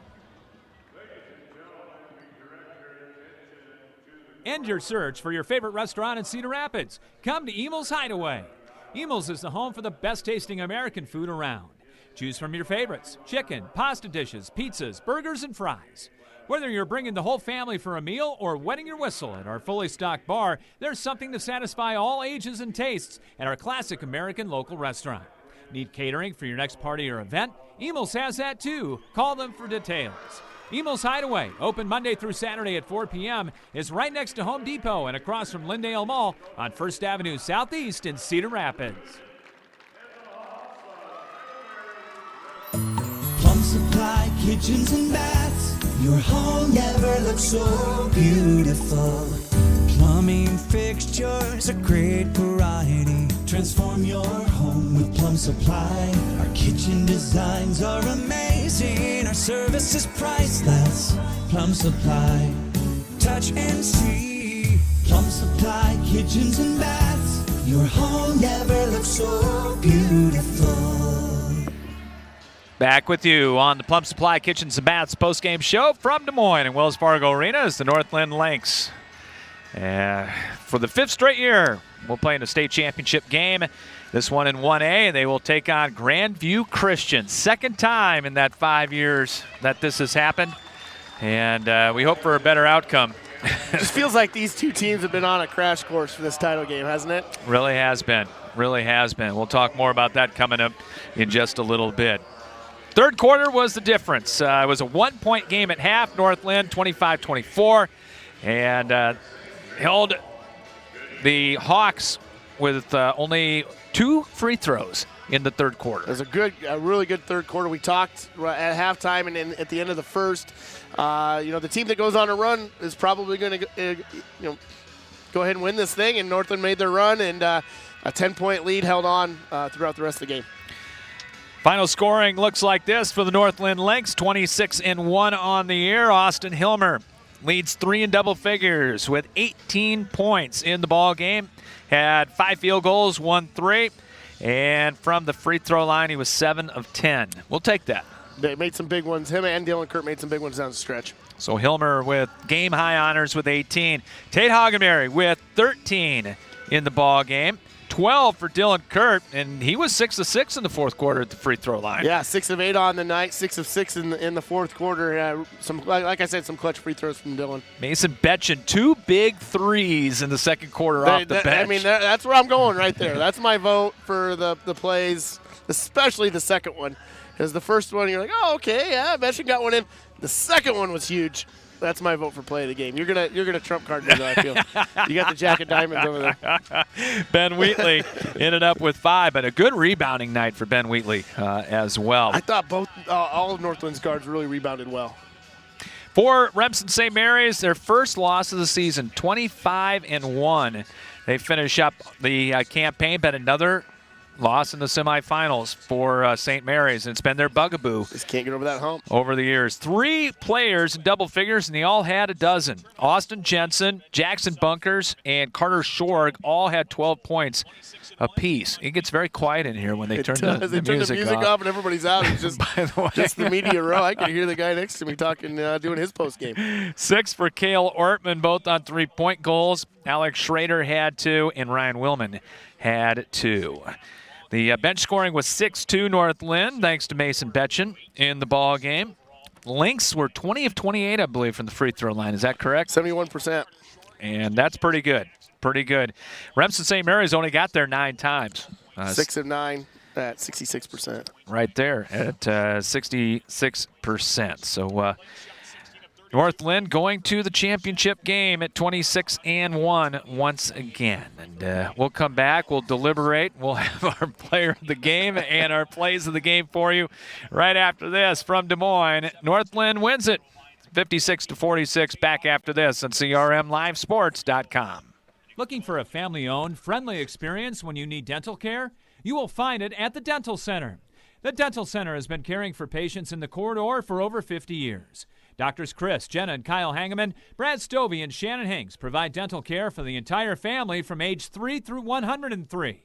End your search for your favorite restaurant in Cedar Rapids. Come to Emel's Hideaway. Emel's is the home for the best tasting American food around. Choose from your favorites: chicken, pasta dishes, pizzas, burgers, and fries. Whether you're bringing the whole family for a meal or wetting your whistle at our fully stocked bar, there's something to satisfy all ages and tastes at our classic American local restaurant. Need catering for your next party or event? Emel's has that too. Call them for details. Emel's Hideaway, open Monday through Saturday at 4 p.m., is right next to Home Depot and across from Lyndale Mall on 1st Avenue Southeast in Cedar Rapids. Plum Supply Kitchens and Baths, your home never looks so beautiful. Plumbing fixtures, a great variety. Transform your home with Plum Supply. Our kitchen designs are amazing. Our service is priceless. Plum Supply, touch and see. Plum Supply Kitchens and Baths, your home never looks so beautiful. Back with you on the Plum Supply Kitchens and Baths postgame show from Des Moines and Wells Fargo Arena as the North Linn Lynx. For the 5th straight year, we'll play in a state championship game. This one in 1A, they will take on Grandview Christian. 2nd time in that 5 years that this has happened, and we hope for a better outcome. It just feels like these two teams have been on a crash course for this title game, hasn't it? Really has been. Really has been. We'll talk more about that coming up in just a little bit. 3rd quarter was the difference. It was a 1-point game at half. North Linn 25-24, and held the Hawks with only 2 free throws in the 3rd quarter. It was a really good 3rd quarter. We talked at halftime and at the end of the 1st. The team that goes on a run is probably going to go ahead and win this thing, and North Linn made their run, and a 10-point lead held on throughout the rest of the game. Final scoring looks like this for the Northland Lynx, 26-1 on the year. Austin Hilmer leads 3 in double figures with 18 points in the ball game. Had 5 field goals, 1 3, and from the free throw line, he was 7 of 10. We'll take that. They made some big ones. Him and Dylan Kurt made some big ones down the stretch. So Hilmer with game-high honors with 18. Tate Hagenberry with 13 in the ball game. 12 for Dylan Kurt, and he was 6 of 6 in the fourth quarter at the free throw line. Yeah, 6 of 8 on the night, 6 of 6 in the fourth quarter. Some, like I said, some clutch free throws from Dylan. Mason Betchen, 2 big threes in the second quarter off the bench. I mean, that's where I'm going right there. That's my vote for the plays, especially the second one. Because the first one, you're like, oh, okay, yeah, Betchen got one in. The second one was huge. That's my vote for play of the game. You're gonna trump card me, though, I feel. You got the Jack of Diamonds over there. Ben Wheatley ended up with 5, but a good rebounding night for Ben Wheatley as well. I thought all of Northland's guards really rebounded well. For Remsen St. Mary's, their first loss of the season, 25-1. They finish up the campaign, but another loss in the semifinals for St. Mary's. It's been their bugaboo. Just can't get over that hump. Over the years. 3 players in double figures, and they all had a dozen. Austin Jensen, Jackson Bunkers, and Carter Shorg all had 12 points apiece. It gets very quiet in here when they turn the music off and everybody's out. It's just, By the way, just the media row. I can hear the guy next to me talking, doing his post game. 6 for Cale Ortman, both on 3-point goals. Alex Schrader had 2, and Ryan Willman had 2. The bench scoring was 6-2 North Linn, thanks to Mason Betchen in the ball game. Lynx were 20 of 28, I believe, from the free throw line. Is that correct? 71%. And that's pretty good. Pretty good. Remsen St. Mary's only got there 9 times. 6 of 9 at 66%. Right there at 66%. So North Linn going to the championship game at 26-1 once again. And we'll come back. We'll deliberate. We'll have our player of the game and our plays of the game for you right after this from Des Moines. North Linn wins it 56-46. Back after this on CRMLiveSports.com. Looking for a family-owned, friendly experience when you need dental care? You will find it at the Dental Center. The Dental Center has been caring for patients in the corridor for over 50 years. Doctors Chris, Jenna, and Kyle Hangeman, Brad Stovey, and Shannon Hanks provide dental care for the entire family from age 3 through 103.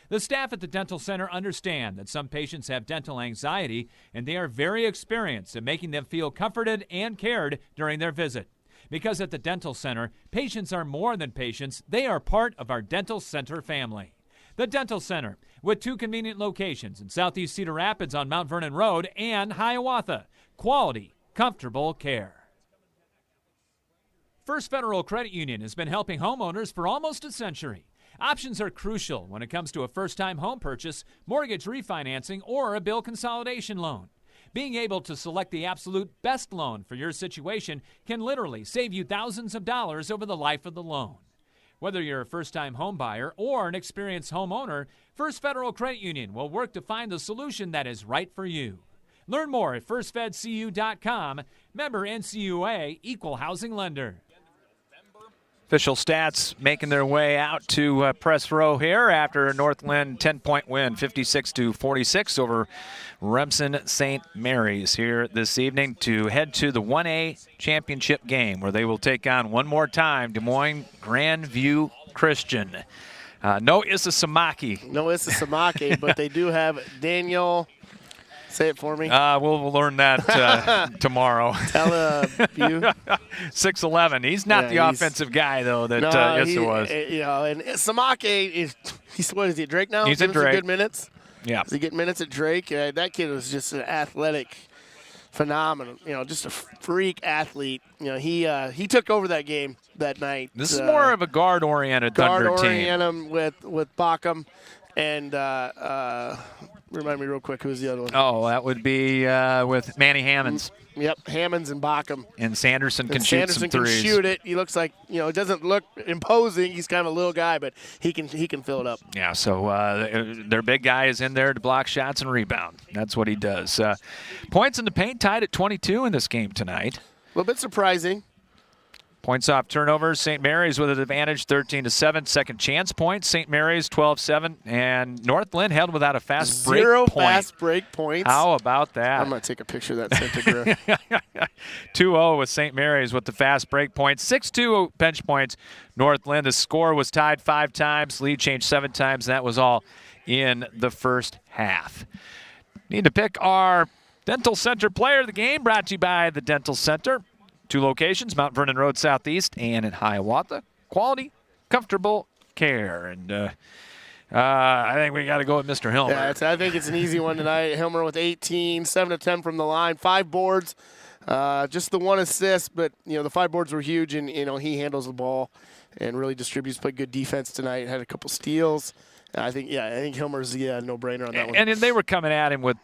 The staff at the Dental Center understand that some patients have dental anxiety, and they are very experienced in making them feel comforted and cared during their visit. Because at the Dental Center, patients are more than patients. They are part of our Dental Center family. The Dental Center, with 2 convenient locations in Southeast Cedar Rapids on Mount Vernon Road and Hiawatha. Quality, comfortable care. First Federal Credit Union has been helping homeowners for almost a century. Options are crucial when it comes to a first-time home purchase, mortgage refinancing, or a bill consolidation loan. Being able to select the absolute best loan for your situation can literally save you thousands of dollars over the life of the loan. Whether you're a first-time home buyer or an experienced homeowner, First Federal Credit Union will work to find the solution that is right for you. Learn more at firstfedcu.com. Member NCUA, Equal Housing Lender. Official stats making their way out to press row here after a North Linn 10-point win, 56-46 over Remsen St. Mary's here this evening to head to the 1A championship game where they will take on one more time Des Moines Grandview Christian. No Issa Samaki. No Issa Samaki, but they do have Daniel. Say it for me. We'll learn that tomorrow. Teleview. 6'11". He's not the offensive guy, though, that Issa was. And Samake what is he, Drake now? He's at Drake. Good minutes. Yeah. Does he get minutes at Drake? That kid was just an athletic phenomenon. Just a freak athlete. He took over that game that night. This is more of a guard-oriented Thunder team. Guard-oriented with Backham and remind me real quick, who's the other one? Oh, that would be with Manny Hammonds. Yep, Hammonds and Backham. And Sanderson can shoot some threes. Sanderson can shoot it. He looks like, it doesn't look imposing. He's kind of a little guy, but he can fill it up. Yeah, so their big guy is in there to block shots and rebound. That's what he does. Points in the paint tied at 22 in this game tonight. A little bit surprising. Points off turnovers, St. Mary's with an advantage 13-7. Second chance points, St. Mary's 12-7. And North Linn held without a fast break Zero point. fast break points. How about that? I'm going to take a picture of that centigraph. 2-0 with St. Mary's with the fast break points. 6-2 bench points. North Linn, the score was tied 5 times. Lead changed 7 times. And that was all in the first half. Need to pick our Dental Center player of the game, brought to you by the Dental Center. 2 locations, Mount Vernon Road Southeast and in Hiawatha. Quality, comfortable care. And I think we got to go with Mr. Hilmer. Yeah, I think it's an easy one tonight. Hilmer with 18, 7 of 10 from the line, 5 boards, just the 1 assist. But, the 5 boards were huge, and, he handles the ball and really distributes, played good defense tonight, had a couple steals. I think Hilmer's the no-brainer on that one. And they were coming at him with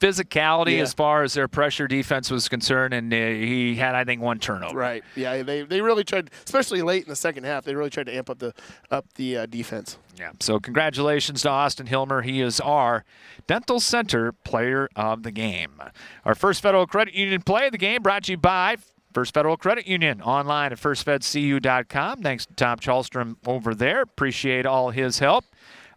physicality as far as their pressure defense was concerned, and he had, I think, 1 turnover. Right. Yeah, they really tried, especially late in the second half, they really tried to amp up the defense. Yeah. So congratulations to Austin Hilmer. He is our Dental Center player of the game. Our First Federal Credit Union play of the game brought to you by First Federal Credit Union, online at firstfedcu.com. Thanks to Tom Chalstrom over there. Appreciate all his help.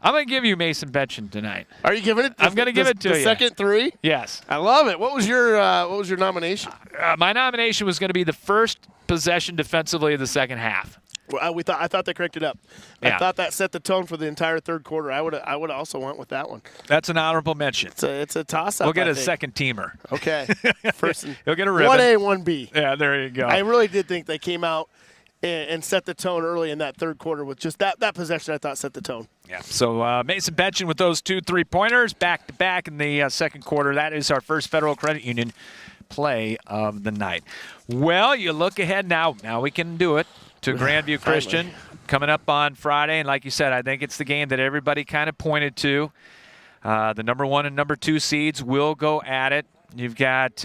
I'm going to give you Mason Benchen tonight. Are you giving it? I'm going to give it to you. The second 3? Yes. I love it. What was your nomination? My nomination was going to be the first possession defensively of the second half. Well, I thought they corrected up. Yeah. I thought that set the tone for the entire third quarter. I would also went with that one. That's an honorable mention. It's a toss-up. We'll get a second teamer. Okay. First, he'll get a ribbon. 1A, 1B. Yeah, there you go. I really did think they came out and set the tone early in that third quarter with just that possession. I thought set the tone. Yeah. So Mason Benchen with those 2 3-pointers back to back in the second quarter. That is our First Federal Credit Union play of the night. Well, you look ahead now. Now we can do it to Grandview Christian coming up on Friday. And like you said, I think it's the game that everybody kind of pointed to. The number 1 and number 2 seeds will go at it. You've got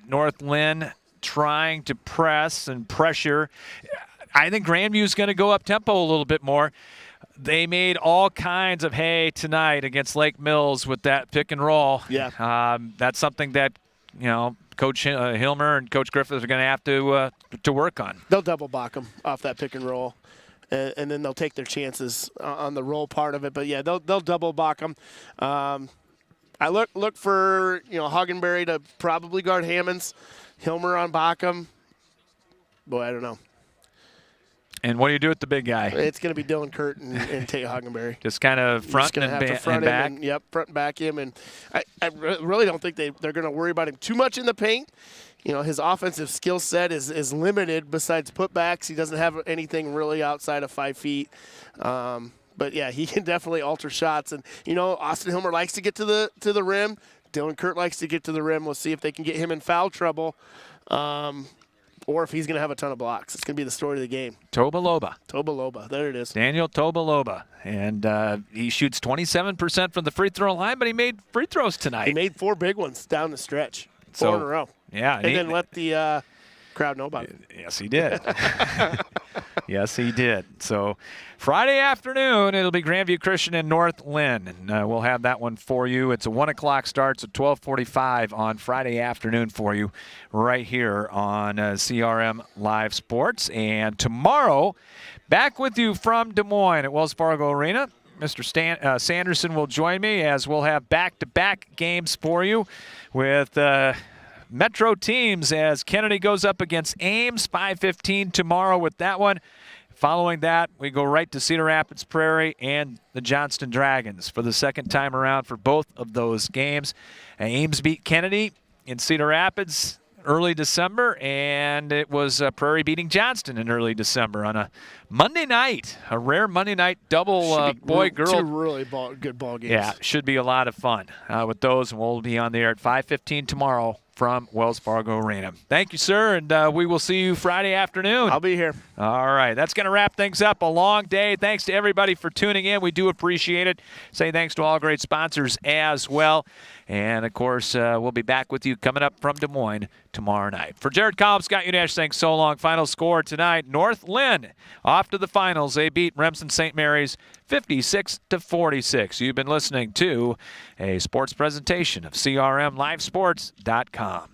North Linn trying to press and pressure. I think Grandview's going to go up tempo a little bit more. They made all kinds of hay tonight against Lake Mills with that pick and roll. Yeah. That's something that, Coach Hilmer and Coach Griffith are going to have to work on. They'll double block them off that pick and roll, and then they'll take their chances on the roll part of it. But yeah, they'll double block them. I look for Hoggenberry to probably guard Hammonds, Hilmer on Bockham. Boy, I don't know. And what do you do with the big guy? It's going to be Dylan Kurt and Tate Hoggenberry. Just kind of front and back? Yep, front and back him. And I really don't think they're going to worry about him too much in the paint. His offensive skill set is limited besides putbacks. He doesn't have anything really outside of 5 feet. But, yeah, he can definitely alter shots. And, Austin Hilmer likes to get to the rim. Dylan Kurt likes to get to the rim. We'll see if they can get him in foul trouble. Or if he's going to have a ton of blocks. It's going to be the story of the game. Tobaloba. There it is. Daniel Tobaloba. And he shoots 27% from the free throw line, but he made free throws tonight. He made 4 big ones down the stretch. 4 in a row. Yeah. And then let the crowd know about it. Yes, he did. Yes, he did. So Friday afternoon, it'll be Grandview Christian and North Linn. And we'll have that one for you. It's a 1 o'clock start, so 12:45 on Friday afternoon for you right here on CRM Live Sports. And tomorrow, back with you from Des Moines at Wells Fargo Arena. Mr. Sanderson will join me as we'll have back-to-back games for you with Metro teams as Kennedy goes up against Ames, 5:15 tomorrow with that one. Following that, we go right to Cedar Rapids Prairie and the Johnston Dragons for the second time around for both of those games. Ames beat Kennedy in Cedar Rapids early December, and it was Prairie beating Johnston in early December on a Monday night, a rare Monday night double boy-girl. 2 really good ball games. Yeah, should be a lot of fun with those, and we'll be on the air at 5:15 tomorrow from Wells Fargo Arena. Thank you, sir, and we will see you Friday afternoon. I'll be here. All right, that's going to wrap things up. A long day. Thanks to everybody for tuning in. We do appreciate it. Say thanks to all great sponsors as well. And, of course, we'll be back with you coming up from Des Moines tomorrow night. For Jared Collins, Scott Udash saying so long. Final score tonight, North Linn off to the finals. They beat Remsen St. Mary's 56-46. You've been listening to a sports presentation of CRMLiveSports.com.